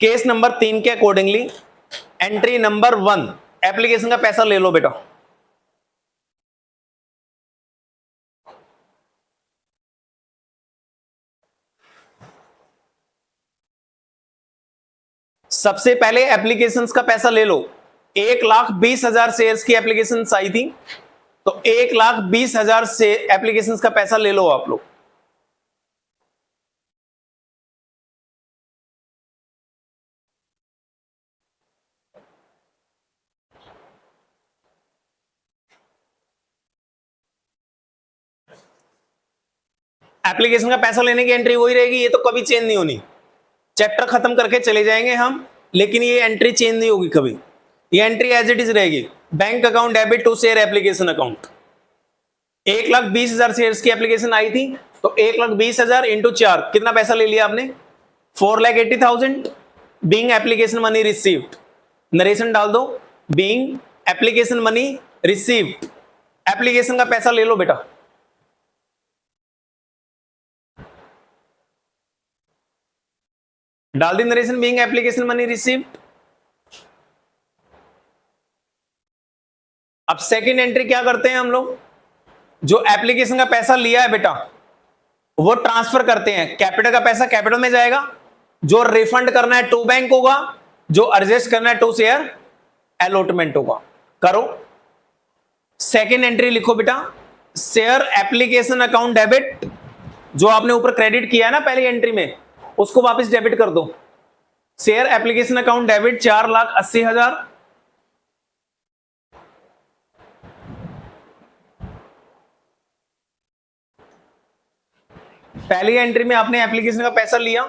केस नंबर 3 के अकॉर्डिंगली एंट्री नंबर 1, एप्लीकेशन का पैसा ले लो बेटा। सबसे पहले एप्लीकेशंस का पैसा ले लो। 1,20,000 शेयर्स की एप्लीकेशन आई थी, तो 1,20,000 से एप्लीकेशंस का पैसा ले लो आप लोग। एप्लीकेशन का पैसा लेने की एंट्री वही रहेगी, ये तो कभी चेंज नहीं होनी। चैप्टर खत्म करके चले जाएंगे हम, लेकिन ये एंट्री चेंज नहीं होगी कभी, ये एंट्री एज इट इज रहेगी। Bank account debit to share application account. 1,20,000 shares की एप्लीकेशन आई थी, तो 1,20,000 इंटू 4, कितना पैसा ले लिया आपने, 4,80,000 being application money received. Narration डाल दो, being application money received, application का पैसा ले लो बेटा। डाल दी narration, being application money received. अब सेकंड एंट्री क्या करते हैं हम लोग, जो एप्लीकेशन का पैसा लिया है बेटा वो ट्रांसफर करते हैं, कैपिटल का पैसा कैपिटल में जाएगा, जो रिफंड करना है 2 बैंक होगा, जो एडजस्ट करना है 2 शेयर अलॉटमेंट होगा। करो सेकंड एंट्री लिखो बेटा, शेयर एप्लीकेशन अकाउंट डेबिट, जो आपने ऊपर क्रेडिट किया है ना पहली एंट्री में, उसको वापस डेबिट कर दो। शेयर एप्लीकेशन अकाउंट डेबिट 4,80,000, पहली एंट्री में आपने एप्लीकेशन का पैसा लिया,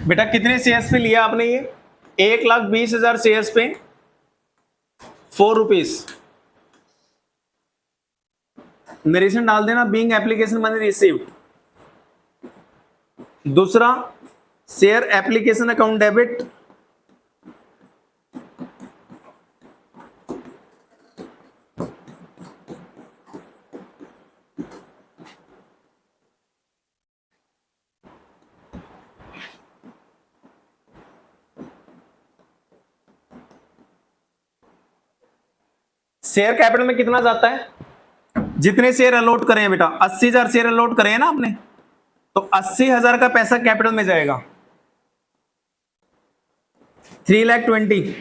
बेटा कितने शेयर्स पे लिया आपने, ये 1,20,000 शेयर्स पे 4 रुपीज नरेशन डाल देना, बीइंग एप्लीकेशन मनी रिसीव्ड। दूसरा, share application account debit, share capital में कितना जाता है, जितने शेयर अलॉट करें बेटा, 80,000 शेयर अलॉट करें ना आपने, तो 80,000 का पैसा कैपिटल में जाएगा। 3,20,000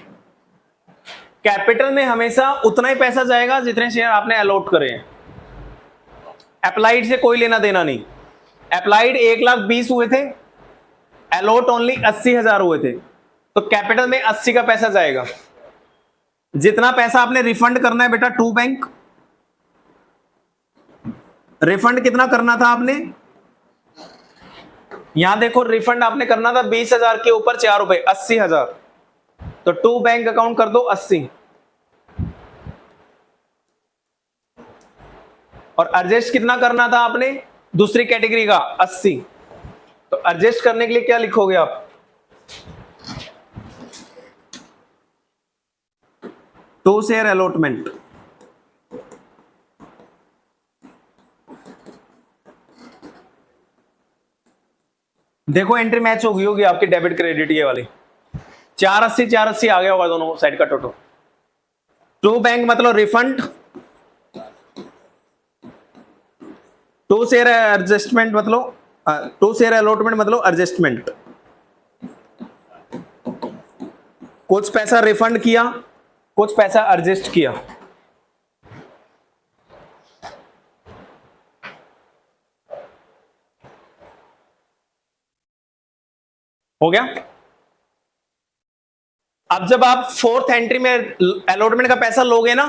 कैपिटल में हमेशा उतना ही पैसा जाएगा जितने शेयर आपने अलॉट करे हैं। अप्लाइड से कोई लेना देना नहीं। अप्लाइड 1,20,000 हुए थे, अलॉट ओनली 80,000 हुए थे, तो कैपिटल में 80 का पैसा जाएगा। जितना पैसा आपने रिफंड करना है बेटा टू बैंक, रिफंड कितना करना था आपने, यहां देखो रिफंड आपने करना था 20,000 के ऊपर 4 रुपए, 80,000, तो टू बैंक अकाउंट कर दो 80, और एडजस्ट कितना करना था आपने दूसरी कैटेगरी का 80, तो एडजस्ट करने के लिए क्या लिखोगे आप, टू शेयर अलॉटमेंट। देखो एंट्री मैच होगी आपकी डेबिट क्रेडिट ये वाली, 480 आ गया होगा दोनों साइड का टोटल। टू बैंक मतलब रिफंड, टू शेयर एडजस्टमेंट मतलब टू शेयर अलॉटमेंट मतलब एडजस्टमेंट। कुछ पैसा रिफंड किया, कुछ पैसा एडजस्ट किया। हो गया। अब जब आप फोर्थ एंट्री में अलॉटमेंट का पैसा लोगे ना,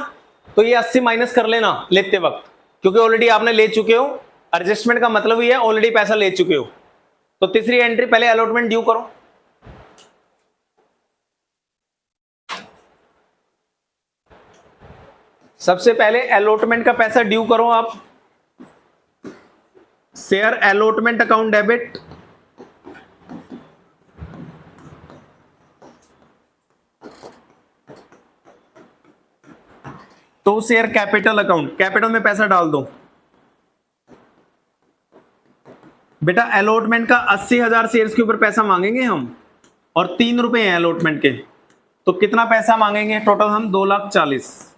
तो ये 80 माइनस कर लेना लेते वक्त, क्योंकि ऑलरेडी आपने ले चुके हो। एडजस्टमेंट का मतलब ही है ऑलरेडी पैसा ले चुके हो। तो तीसरी एंट्री पहले अलॉटमेंट ड्यू करो। सबसे पहले अलॉटमेंट का पैसा ड्यू करो आप। शेयर अलॉटमेंट अकाउंट डेबिट, तो शेयर कैपिटल अकाउंट, कैपिटल में पैसा डाल दो बेटा। अलॉटमेंट का 80,000 शेयर्स के ऊपर पैसा मांगेंगे हम, और 3 रुपए हैं अलॉटमेंट के, तो कितना पैसा मांगेंगे टोटल हम, 2,40,000।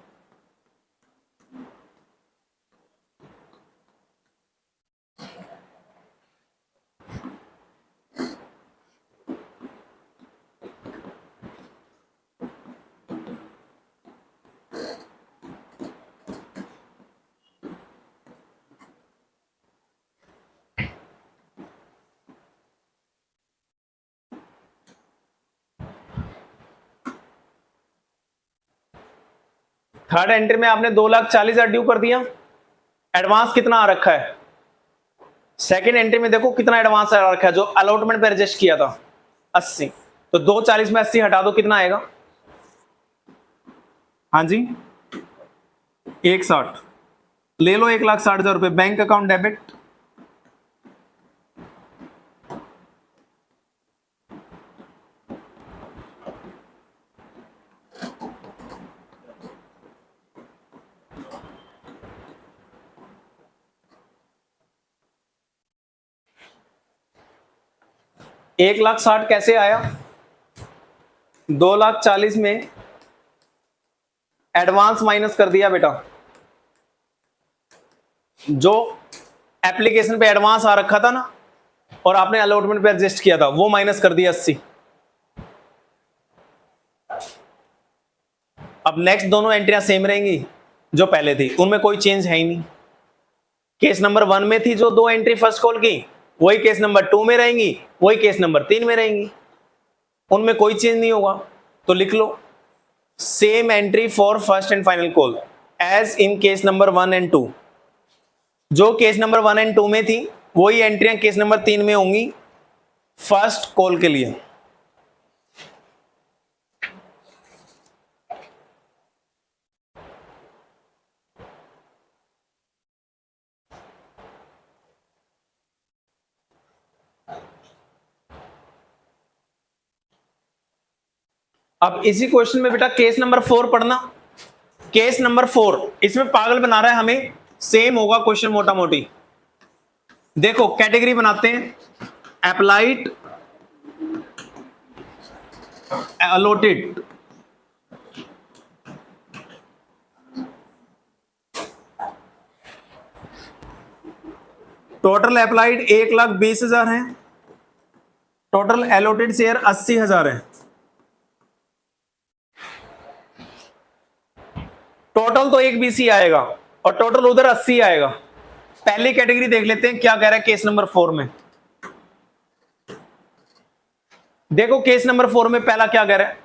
थर्ड एंट्री में आपने 2,40,000 ड्यू कर दिया। एडवांस कितना आ रखा है, सेकंड एंट्री में देखो कितना एडवांस आ रखा है, जो अलॉटमेंट पे एडजस्ट किया था 80, तो 240 में 80 हटा दो, कितना आएगा, हाँ जी 160। ले लो 1,60,000 रुपए बैंक अकाउंट डेबिट, एक 1,60,000 कैसे आया, 2,40,000 में एडवांस माइनस कर दिया बेटा। जो एप्लीकेशन पे एडवांस आ रखा था ना, और आपने अलॉटमेंट पे एडजस्ट किया था, वो माइनस कर दिया 80। अब नेक्स्ट दोनों एंट्रियां सेम रहेंगी जो पहले थी, उनमें कोई चेंज है ही नहीं। केस नंबर 1 में थी जो 2 एंट्री फर्स्ट कॉल की, वही केस नंबर 2 में रहेंगी, वही केस नंबर 3 में रहेंगी, उनमें कोई चेंज नहीं होगा। तो लिख लो same entry for first and final call as in case number 1 and 2। जो केस नंबर 1 एंड 2 में थी वही एंट्रियां केस नंबर 3 में होंगी फर्स्ट कॉल के लिए। अब इसी क्वेश्चन में बेटा केस नंबर 4 पढ़ना। केस नंबर 4 इसमें पागल बना रहा है हमें, सेम होगा क्वेश्चन मोटा मोटी। देखो कैटेगरी बनाते हैं, अप्लाइड, अलॉटेड, टोटल अप्लाइड 1,20,000 है, टोटल एलोटेड शेयर 80,000 है। टोटल तो 1,20 आएगा और टोटल उधर 80 आएगा। पहली कैटेगरी देख लेते हैं क्या कह रहा है केस नंबर 4 में। देखो केस नंबर 4 में पहला क्या कह रहा है,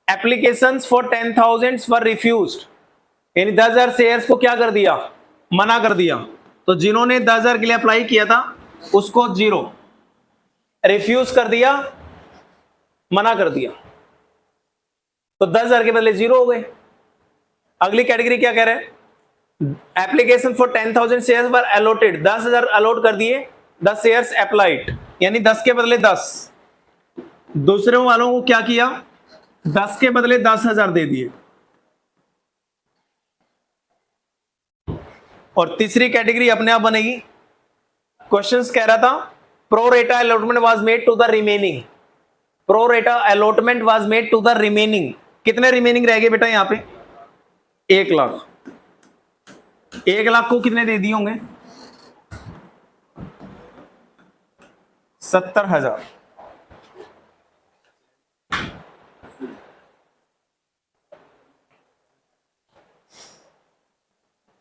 एप्लीकेशंस फॉर 10,000 वर रिफ्यूज्ड, यानी 10,000 शेयर्स को क्या कर दिया, मना कर दिया। तो जिन्होंने 10,000 के लिए अप्लाई किया था उसको 0, रिफ्यूज कर दिया, मना कर दिया, तो 10,000 के बदले 0 हो गए। अगली कैटेगरी क्या कह रहे हैं, application for 10,000 shares were allotted, 10,000 allot कर दिए, 10 शेयर्स अप्लाइड, यानी 10 के बदले 10। दूसरे वालों को क्या किया, 10 के बदले 10,000 दे दिए। और तीसरी कैटेगरी अपने आप बनेगी, क्वेश्चंस कह रहा था pro rata allotment was made to the remaining, pro rata allotment was made to the remaining, कितने रिमेनिंग रह गए बेटा यहां पे, 1,00,000। 1,00,000 को कितने दे दिए होंगे, 70,000।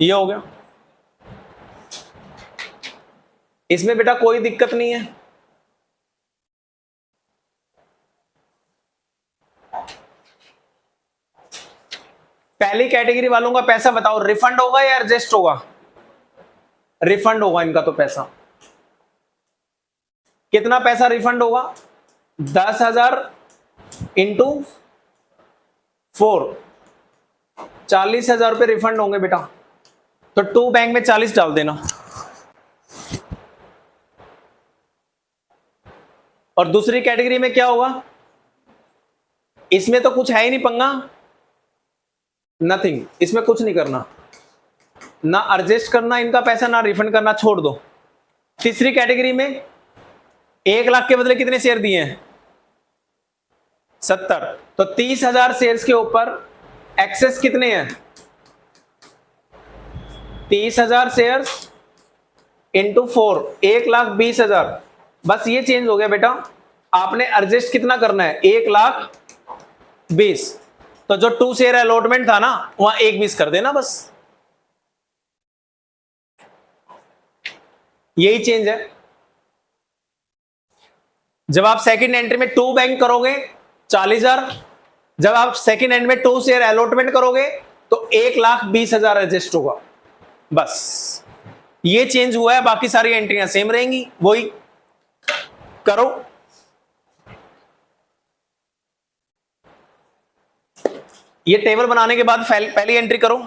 ये हो गया। इसमें बेटा कोई दिक्कत नहीं है। पहली कैटेगरी वालों का पैसा बताओ, रिफंड होगा या एडजस्ट होगा, रिफंड होगा इनका तो पैसा। कितना पैसा रिफंड होगा, 10,000 इंटू 4, 40,000 रुपए रिफंड होंगे बेटा। तो 2 बैंक में 40 डाल देना। और दूसरी कैटेगरी में क्या होगा, इसमें तो कुछ है ही नहीं पंगा, नथिंग, इसमें कुछ नहीं करना, ना एडजस्ट करना इनका पैसा, ना रिफंड करना, छोड़ दो। तीसरी कैटेगरी में 1,00,000 के बदले कितने शेयर दिए हैं, 70, तो 30,000 शेयर्स के ऊपर एक्सेस कितने हैं, 30,000 शेयर्स इंटू 4, 1,20,000। बस ये चेंज हो गया बेटा, आपने एडजस्ट कितना करना है, 1,20,000। तो जो 2 शेयर अलॉटमेंट था ना वहां 1,20 कर देना, बस यही चेंज है। जब आप सेकंड एंट्री में 2 बैंक करोगे 40,000, जब आप सेकंड एंड में 2 शेयर अलॉटमेंट करोगे तो 1,20,000 एडजस्ट होगा, बस ये चेंज हुआ है, बाकी सारी एंट्रियां सेम रहेंगी, वही करो। ये टेबल बनाने के बाद पहली एंट्री करो।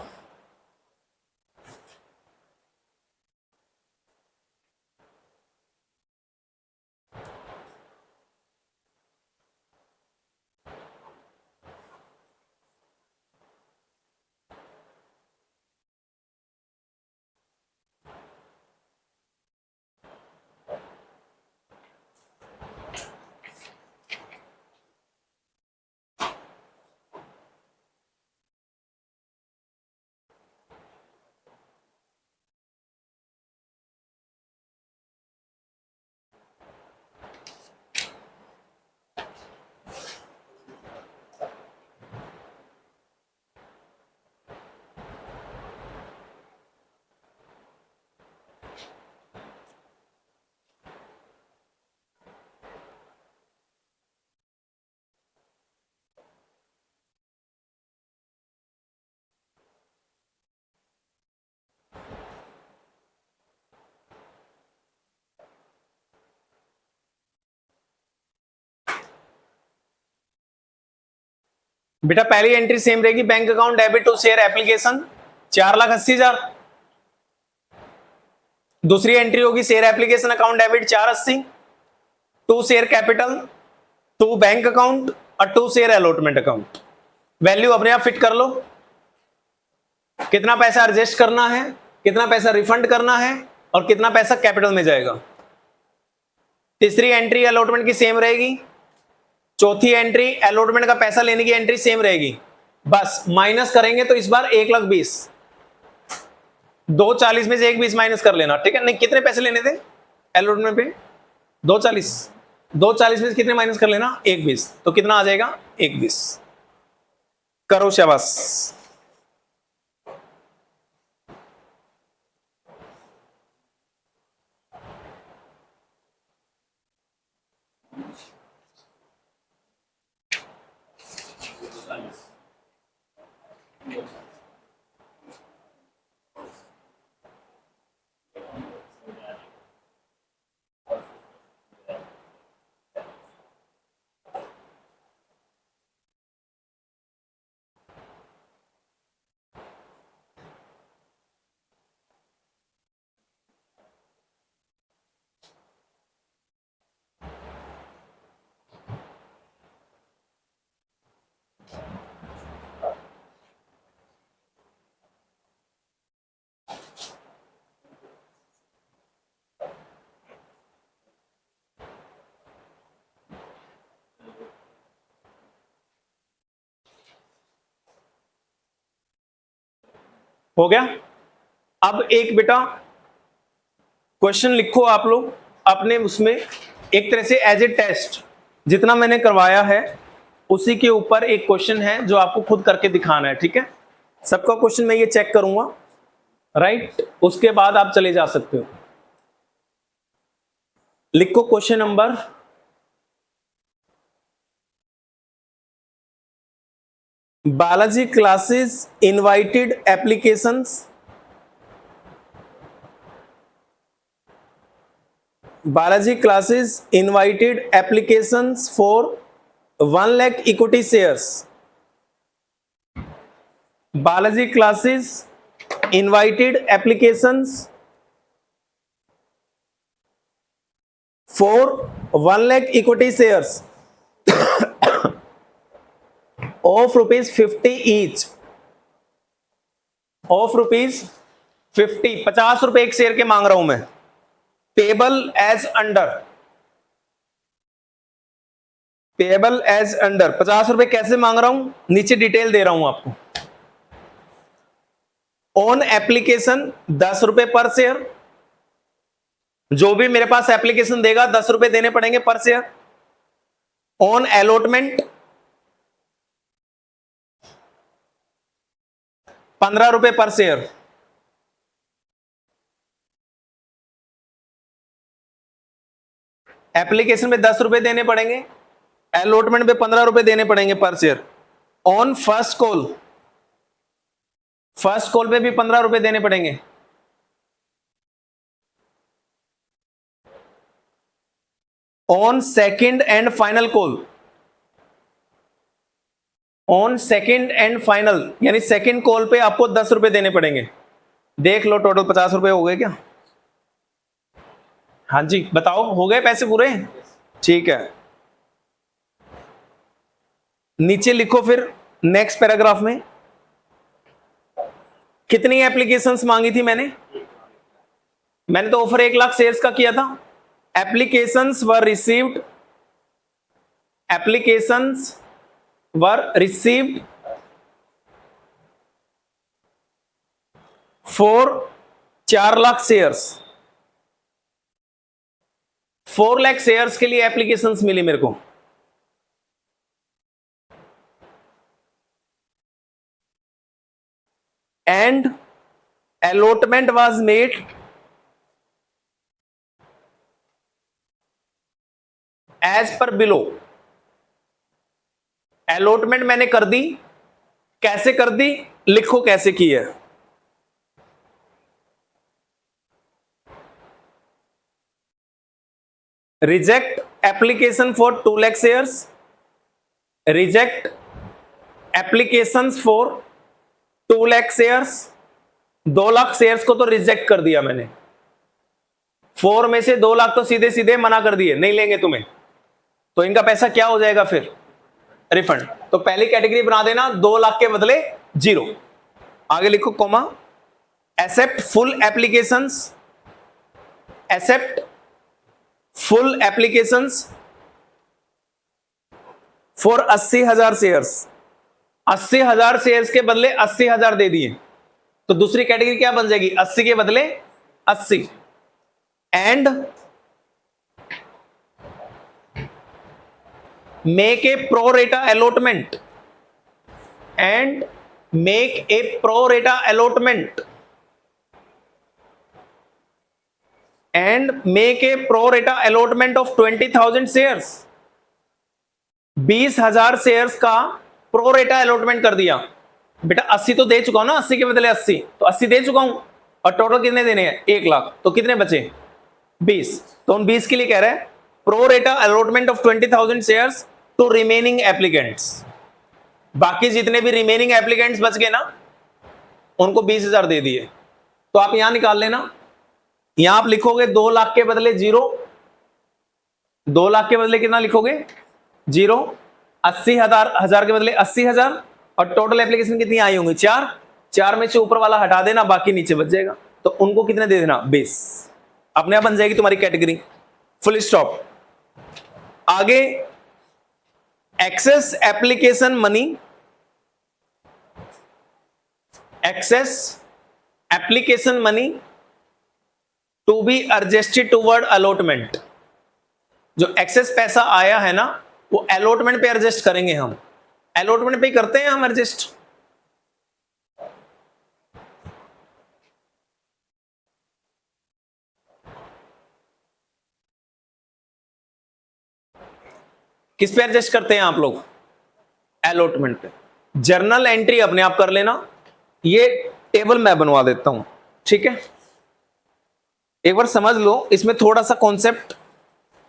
बेटा पहली एंट्री सेम रहेगी, bank account debit to share application 4,80,000। दूसरी एंट्री होगी share application account debit 480, 2 share capital, 2 bank account और 2 शेयर अलॉटमेंट अकाउंट। वैल्यू अपने आप फिट कर लो, कितना पैसा एडजस्ट करना है, कितना पैसा रिफंड करना है और कितना पैसा कैपिटल में जाएगा। तीसरी एंट्री अलॉटमेंट की सेम रहेगी, चौथी एंट्री अलॉटमेंट का पैसा लेने की एंट्री सेम रहेगी, बस माइनस करेंगे तो इस बार 1,20,000, 240 में से 1,20 माइनस कर लेना, ठीक है। नहीं, कितने पैसे लेने थे अलॉटमेंट पे? 240, 240 में से कितने माइनस कर लेना? 1,20, तो कितना आ जाएगा? 1,20। करो शाबाश। हो गया। अब एक बेटा क्वेश्चन लिखो आप लोग अपने उसमें, एक तरह से एज ए टेस्ट, जितना मैंने करवाया है उसी के ऊपर एक क्वेश्चन है जो आपको खुद करके दिखाना है, ठीक है। सबका क्वेश्चन मैं ये चेक करूंगा, राइट, उसके बाद आप चले जा सकते हो। लिखो question number Balaji classes invited applications, Balaji classes invited applications for 1 lakh equity shares, Balaji classes invited applications for 1 lakh equity shares of rupees 50 each, of rupees 50, 50 रुपए एक शेयर के मांग रहा हूं मैं, payable as under, payable as under 50 रुपए कैसे मांग रहा हूं, नीचे डिटेल दे रहा हूं आपको। ऑन एप्लीकेशन 10 रुपए पर शेयर, जो भी मेरे पास एप्लीकेशन देगा 10 रुपए देने पड़ेंगे पर शेयर। ऑन अलॉटमेंट 15 रुपए पर शेयर, एप्लीकेशन में 10 रुपए देने पड़ेंगे, अलॉटमेंट पे 15 रुपए देने पड़ेंगे पर share. On first call, first call पे भी 15 रुपए देने पड़ेंगे। On second and final call, on second and final यानी सेकंड कॉल पे आपको 10 रुपए देने पड़ेंगे। देख लो टोटल 50 रुपए हो गए क्या? हाँ जी बताओ, हो गए पैसे पूरे? ठीक है, नीचे लिखो फिर नेक्स्ट पैराग्राफ में कितनी एप्लीकेशंस मांगी थी मैंने तो ऑफर 1 लाख शेयर्स का किया था। Applications were received, applications were received for 4 lakh shares, 4 lakh shares के लिए एप्लीकेशंस मिली मेरे को। And allotment was made as per below, allotment मैंने कर दी, कैसे कर दी लिखो कैसे की है। Reject application for 2 lakh shares, reject applications for 2 lakh shares, 2 lakh shares को तो रिजेक्ट कर दिया मैंने, 4 में से 2 लाख तो सीधे सीधे मना कर दिए, नहीं लेंगे तुम्हें, तो इनका पैसा क्या हो जाएगा फिर? रिफंड। तो पहली कैटेगरी बना देना 2 लाख के बदले 0। आगे लिखो comma, accept full applications, accept full applications for 80,000 shares. 80,000 shares के बदले 80,000 दे दिए, तो दूसरी कैटेगरी क्या बन जाएगी, 80 के बदले 80। And make a pro rata allotment, and make a pro rata allotment, and make a pro rata allotment of 20,000 shares. 20,000 shares का प्रो रेटा अलॉटमेंट कर दिया। बेटा 80 तो दे चुका हूं ना, 80 के बदले 80, तो 80 दे चुका हूं, और टोटल कितने देने हैं, 1 लाख, तो कितने बचे 20। तो हम 20 के लिए कह रहे हैं pro rata allotment of 20,000 shares to remaining applicants. बाकी जितने भी रिमेनिंग एप्लीकेंट्स बच गए ना, उनको 20,000 दे दिए। तो आप यहां निकाल लेना, यहां आप लिखोगे 2 लाख के बदले 0, 2 लाख के बदले कितना लिखोगे 0, 80,000 के बदले 80,000, और टोटल एप्लीकेशन कितनी आई होंगी 4। 4 में से ऊपर वाला हटा देना, बाकी नीचे बच जाएगा, तो उनको कितने दे देना 20। अपने आप बन जाएगी तुम्हारी कैटेगरी, फुल स्टॉप। आगे excess application money, excess application money to be adjusted toward allotment. जो एक्सेस पैसा आया है ना, वो अलॉटमेंट पे एडजस्ट करेंगे हम। अलॉटमेंट पे करते हैं हम एडजस्ट। किस पे एडजस्ट करते हैं आप लोग, अलॉटमेंट पे। जर्नल एंट्री अपने आप कर लेना, ये टेबल मैं बनवा देता हूं, ठीक है। एक बार समझ लो, इसमें थोड़ा सा कॉन्सेप्ट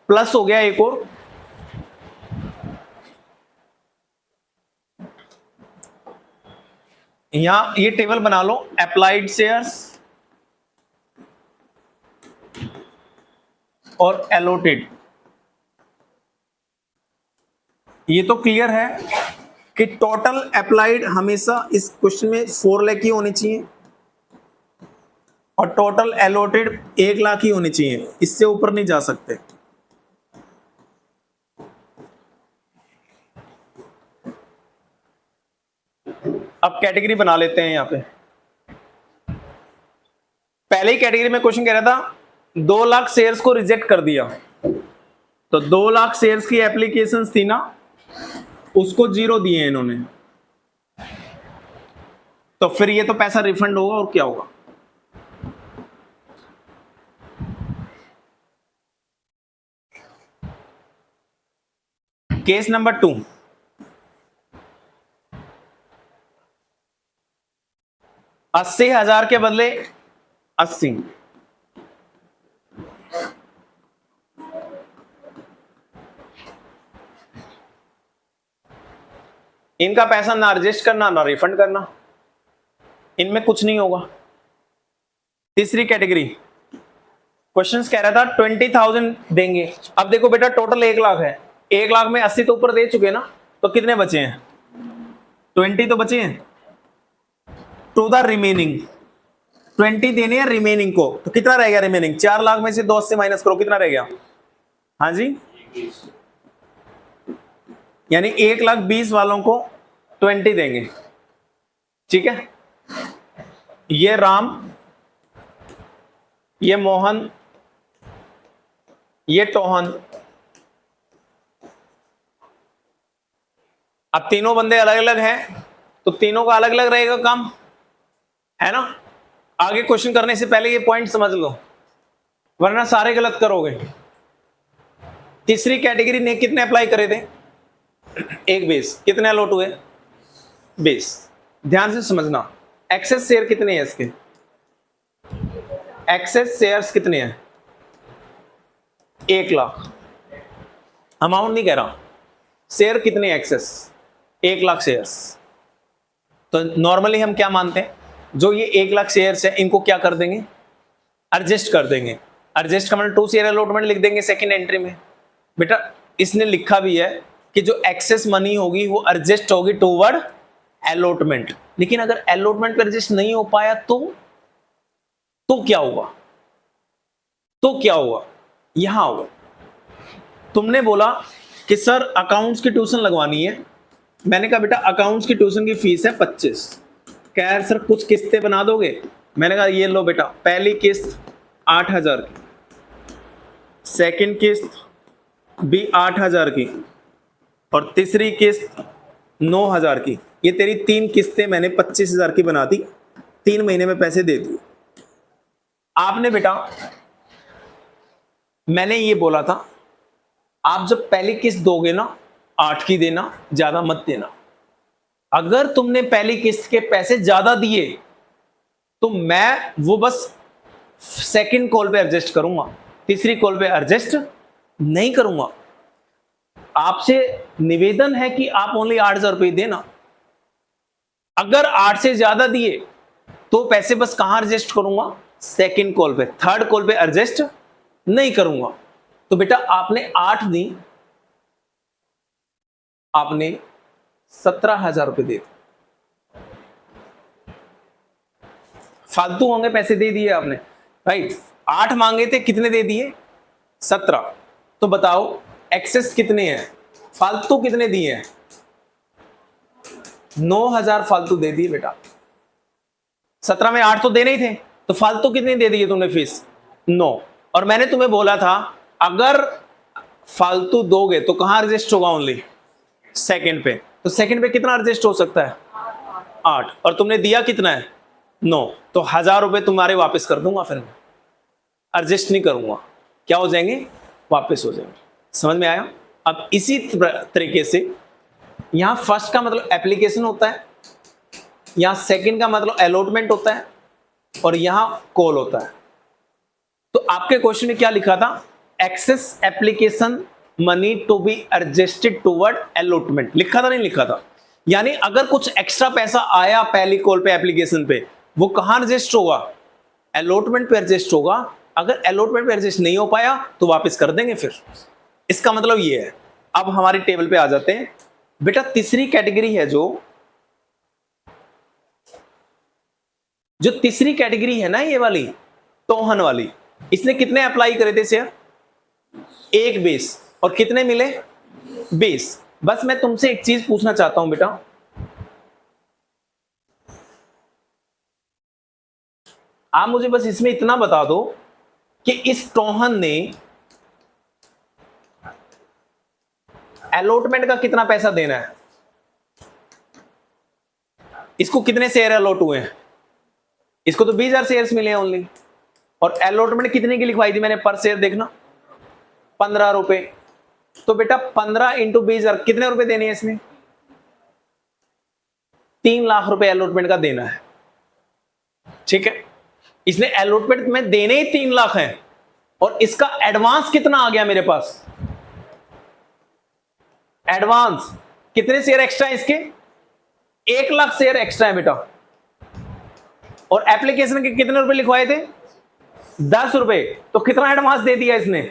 प्लस हो गया एक और। यहां ये टेबल बना लो, अप्लाइड शेयर्स और एलोटेड। ये तो क्लियर है कि टोटल अप्लाइड हमेशा इस क्वेश्चन में 4 लाख की होनी चाहिए, और टोटल एलोटेड 1 लाख ही होनी चाहिए, इससे ऊपर नहीं जा सकते। अब कैटेगरी बना लेते हैं। यहां पे पहले ही कैटेगरी में क्वेश्चन कह रहा था 2 लाख शेयर्स को रिजेक्ट कर दिया, तो 2 लाख शेयर्स की एप्लीकेशंस थी ना, उसको 0 दिए इन्होंने, तो फिर ये तो पैसा रिफंड होगा, और क्या होगा। केस नंबर 2, $80,000 के बदले 80। इनका पैसा ना एडजस्ट करना ना रिफंड करना, इनमें कुछ नहीं होगा। तीसरी कैटेगरी, क्वेश्चंस कह रहा था 20,000 देंगे। अब देखो बेटा, टोटल 1 लाख है, 1 लाख में 80 तो ऊपर दे चुके ना, तो कितने बचे हैं 20 तो बचे हैं। टू द रिमेनिंग 20 देने हैं रिमेनिंग को, तो कितना रह गया रिमेनिंग, 4 लाख में से 2 80 माइनस करो, कितना रह गया, हाँ जी, यानी 1,20,000 वालों को 20 देंगे, ठीक है। ये राम, ये मोहन, ये टोहन, अब तीनों बंदे अलग अलग हैं, तो तीनों का अलग अलग रहेगा काम, है ना। आगे क्वेश्चन करने से पहले ये पॉइंट समझ लो, वरना सारे गलत करोगे। तीसरी कैटेगरी ने कितने अप्लाई करे थे, 1 बेस, कितने अलॉट हुए 20। ध्यान से समझना, एक्सेस शेयर कितने हैं इसके, एक्सेस शेयर्स कितने हैं 1 लाख, अमाउंट नहीं कह रहा, शेयर कितने एक्सेस 1 लाख शेयर्स। तो नॉर्मली हम क्या मानते हैं, जो ये 1 लाख शेयर्स है इनको क्या कर देंगे, एडजस्ट कर देंगे। एडजस्ट का मतलब 2 शेयर अलॉटमेंट लिख देंगे सेकंड एंट्री में। बेटा इसने लिखा भी है कि जो एक्सेस मनी होगी वो एडजस्ट होगी टूवर्ड अलॉटमेंट। लेकिन अगर अलॉटमेंट पे एडजस्ट नहीं हो पाया तो क्या होगा? तो क्या होगा? यहां होगा, तुमने बोला कि सर अकाउंट्स की ट्यूशन लगवानी है। मैंने कहा बेटा अकाउंट्स की ट्यूशन की फीस है 25। कह रहे सर कुछ किस्तें बना दोगे? मैंने कहा ये लो बेटा, पहली किस्त 8,000 की, सेकंड किस्त भी 8,000 की और तीसरी किस्त 9,000 की। ये तेरी 3 किस्तें मैंने 25,000 की बना दी, 3 महीने में पैसे दे दिए। आपने बेटा, मैंने ये बोला था आप जब पहली किस्त दोगे ना 8 की देना, ज्यादा मत देना। अगर तुमने पहली किस्त के पैसे ज्यादा दिए तो मैं वो बस सेकंड कॉल पे एडजस्ट करूंगा, तीसरी कॉल पे एडजस्ट नहीं करूंगा। आपसे निवेदन है कि आप ओनली 8,000 रुपये देना। अगर 8 से ज्यादा दिए तो पैसे बस कहां एडजस्ट करूंगा? सेकंड कॉल पे, थर्ड कॉल पे एडजस्ट नहीं करूंगा। तो बेटा आपने 8 दी, आपने 17,000 रुपये दे दिए, फालतू मांगे पैसे दे दिए आपने, राइट। 8 मांगे थे, कितने दे दिए? 17। तो बताओ एक्सेस कितने हैं, फालतू कितने दिए हैं? 9,000 फालतू दे दिए बेटा। 17 में 8 तो देने ही थे, तो फालतू कितने दे दिए तुमने फीस? 9। और मैंने तुम्हें बोला था अगर फालतू दोगे तो कहां एडजस्ट होगा? ओनली सेकंड पे। तो सेकंड पे कितना एडजस्ट हो सकता है? 8। और तुमने दिया कितना है? 9। तो 1,000 रुपए तुम्हारे वापस कर दूंगा, फिर मैं एडजस्ट नहीं करूंगा। क्या हो जाएंगे? वापस हो जाएंगे। समझ में आया? अब इसी तरीके से यहां फर्स्ट का मतलब एप्लीकेशन होता है, यहां सेकंड का मतलब अलॉटमेंट होता है और यहां कॉल होता है। तो आपके क्वेश्चन में क्या लिखा था? Excess application money to be adjusted toward allotment, लिखा था नहीं लिखा था? यानी अगर कुछ एक्स्ट्रा पैसा आया पहली कॉल पे एप्लीकेशन पे, वो कहां एडजस्ट होगा? अलॉटमेंट पे एडजस्ट होगा। अगर अलॉटमेंट पे एडजस्ट नहीं हो पाया तो वापस कर देंगे फिर। इसका मतलब ये है। अब हमारी टेबल पे आ जाते हैं बेटा। तीसरी कैटेगरी है जो तीसरी कैटेगरी है ना, ये वाली टोहन वाली, इसने कितने अप्लाई करे थे शेयर? 1 बेस। और कितने मिले? 20। बस मैं तुमसे एक चीज पूछना चाहता हूं बेटा, आप मुझे बस इसमें इतना बता दो कि इस टोहन ने अलॉटमेंट का कितना पैसा देना है? इसको कितने शेयर अलॉट हुए हैं? इसको तो 20,000 शेयर्स मिले हैं ओनली। और अलॉटमेंट कितने की लिखवाई थी मैंने पर शेयर? देखना 15 रुपए। तो बेटा 15 इंटू 20,000 कितने रुपए देने हैं इसमें? 3 लाख रुपए अलॉटमेंट का देना है। ठीक है, इसने अलॉटमेंट में देने ही 3 लाख है और इसका एडवांस कितना आ गया मेरे पास? एडवांस कितने शेयर एक्स्ट्रा है इसके? 1 लाख शेयर एक्स्ट्रा है बेटा। और एप्लीकेशन के कितने रुपए लिखवाए थे? 10 रुपए। तो कितना एडवांस दे दिया इसने?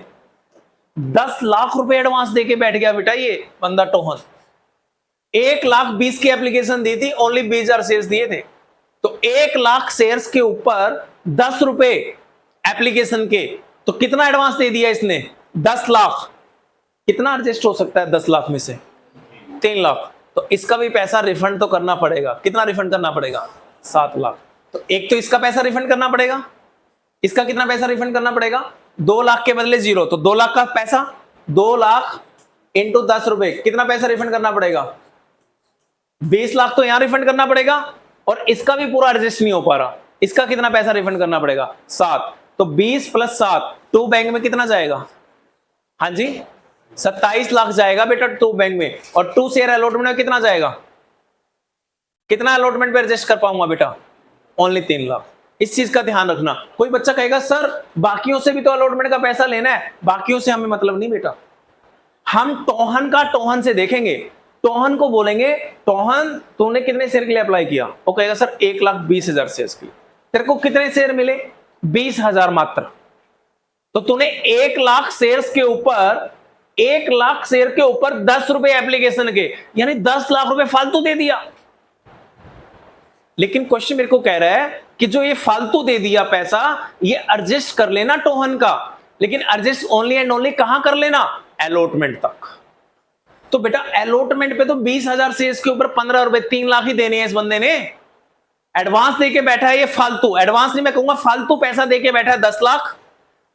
10 लाख रुपए एडवांस देके बैठ गया बेटा ये बंदा टोहन। 1,20,000 की एप्लीकेशन दी थी, ओनली 20,000 शेयर्स दिए थे। तो 1 लाख शेयर्स के ऊपर 10 रुपए एप्लीकेशन के, तो कितना एडवांस दे दिया इसने? 10 लाख। कितना एडजस्ट हो सकता है 10 लाख में से? 3 लाख। तो इसका भी पैसा रिफंड तो करना पड़ेगा। कितना रिफंड करना पड़ेगा? 7 लाख। तो एक तो इसका पैसा रिफंड करना पड़ेगा, इसका कितना पैसा रिफंड करना पड़ेगा? 2 लाख के बदले 0, तो 2 लाख का पैसा, 2 लाख इंटू 10 रुपए, कितना पैसा रिफंड करना पड़ेगा? 20 लाख तो यहां रिफंड करना पड़ेगा। और इसका भी पूरा एडजस्ट नहीं हो पा रहा, इसका कितना पैसा रिफंड करना पड़ेगा? 7। तो 20 प्लस 7, 2 बैंक में कितना जाएगा? हाँ जी 27 लाख जाएगा बेटा 2 बैंक में। और 2 शेयर अलॉटमेंट में कितना जाएगा? कितना अलॉटमेंट पे एडजस्ट कर पाऊंगा बेटा? ओनली 3 लाख। इस चीज का ध्यान रखना। कोई बच्चा कहेगा सर बाकियों से भी तो अलॉटमेंट का पैसा लेना है। बाकियों से हमें मतलब नहीं बेटा, हम टोहन का टोहन से देखेंगे। टोहन को बोलेंगे टोहन तूने कितने शेयर के लिए अप्लाई किया? वो कहेगा सर 1,20,000 शेयर के लिए। तेरे को कितने शेयर मिले? 20,000 मात्र। तो तूने 1 लाख शेयर्स के ऊपर 1 लाख शेयर के ऊपर 10 रुपए एप्लीकेशन के, यानी 10 लाख रुपए फालतू दे दिया। लेकिन क्वेश्चन मेरे को कह रहा है कि जो ये फालतू दे दिया पैसा, ये एडजस्ट कर लेना टोहन का, लेकिन एडजस्ट ओनली एंड ओनली कहां कर लेना? अलॉटमेंट तक। तो बेटा अलॉटमेंट पे तो 20,000 शेयर्स के ऊपर 15 रुपए, 3 लाख ही देने हैं इस बंदे ने। एडवांस देके बैठा है ये फालतू, एडवांस नहीं मैं कहूंगा, फालतू पैसा देके बैठा है 10 लाख,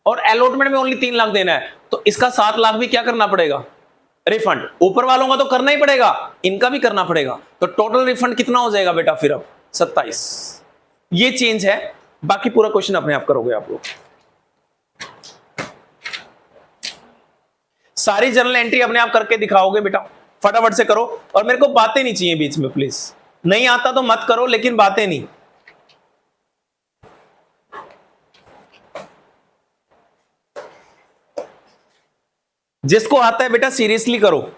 और अलॉटमेंट में ओनली 3 लाख देना है, तो इसका 7 लाख भी क्या करना पड़ेगा? रिफंड। ऊपर वालों का तो करना ही पड़ेगा, इनका भी करना पड़ेगा, तो टोटल रिफंड कितना हो जाएगा बेटा फिर? अब 27। ये चेंज है, बाकी पूरा क्वेश्चन अपने आप करोगे आप लोग। सारी जर्नल एंट्री अपने आप करके दिखाओगे बेटा, फटाफट से करो, और मेरे को बातें नहीं चाहिए बीच में प्लीज। नहीं आता तो मत करो, लेकिन बातें नहीं। जिसको आता है बेटा सीरियसली करो।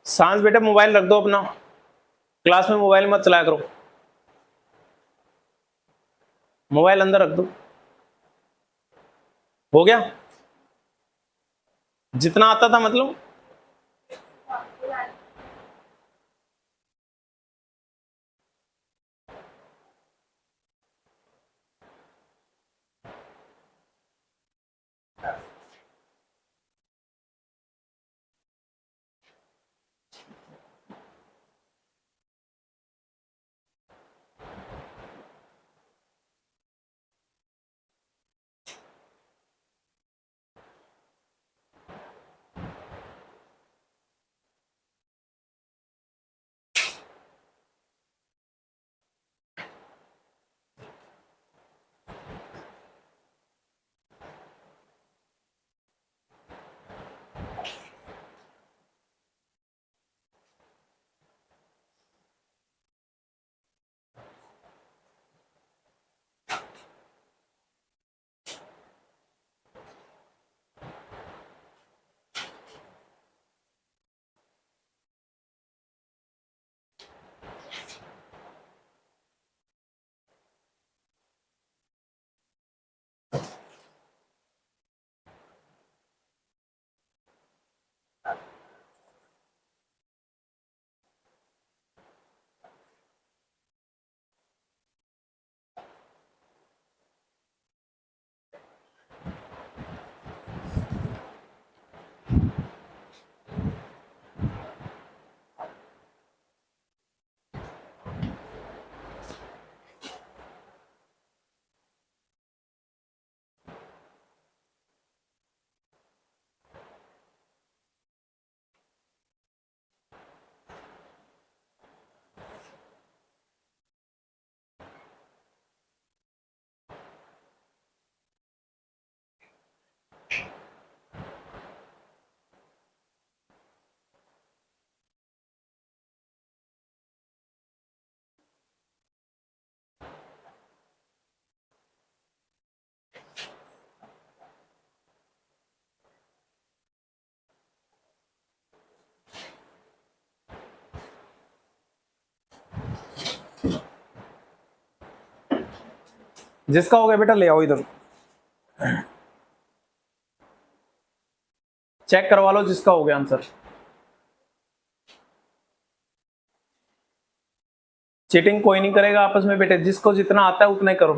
सांस बेटा मोबाइल रख दो अपना, क्लास में मोबाइल मत चलाया करो, मोबाइल अंदर रख दो। हो गया जितना आता था मतलब? जिसका हो गया बेटा ले आओ इधर, चेक करवा लो जिसका हो गया आंसर। चीटिंग कोई नहीं करेगा आपस में बेटे, जिसको जितना आता है उतना ही करो।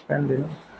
पेन दे दो।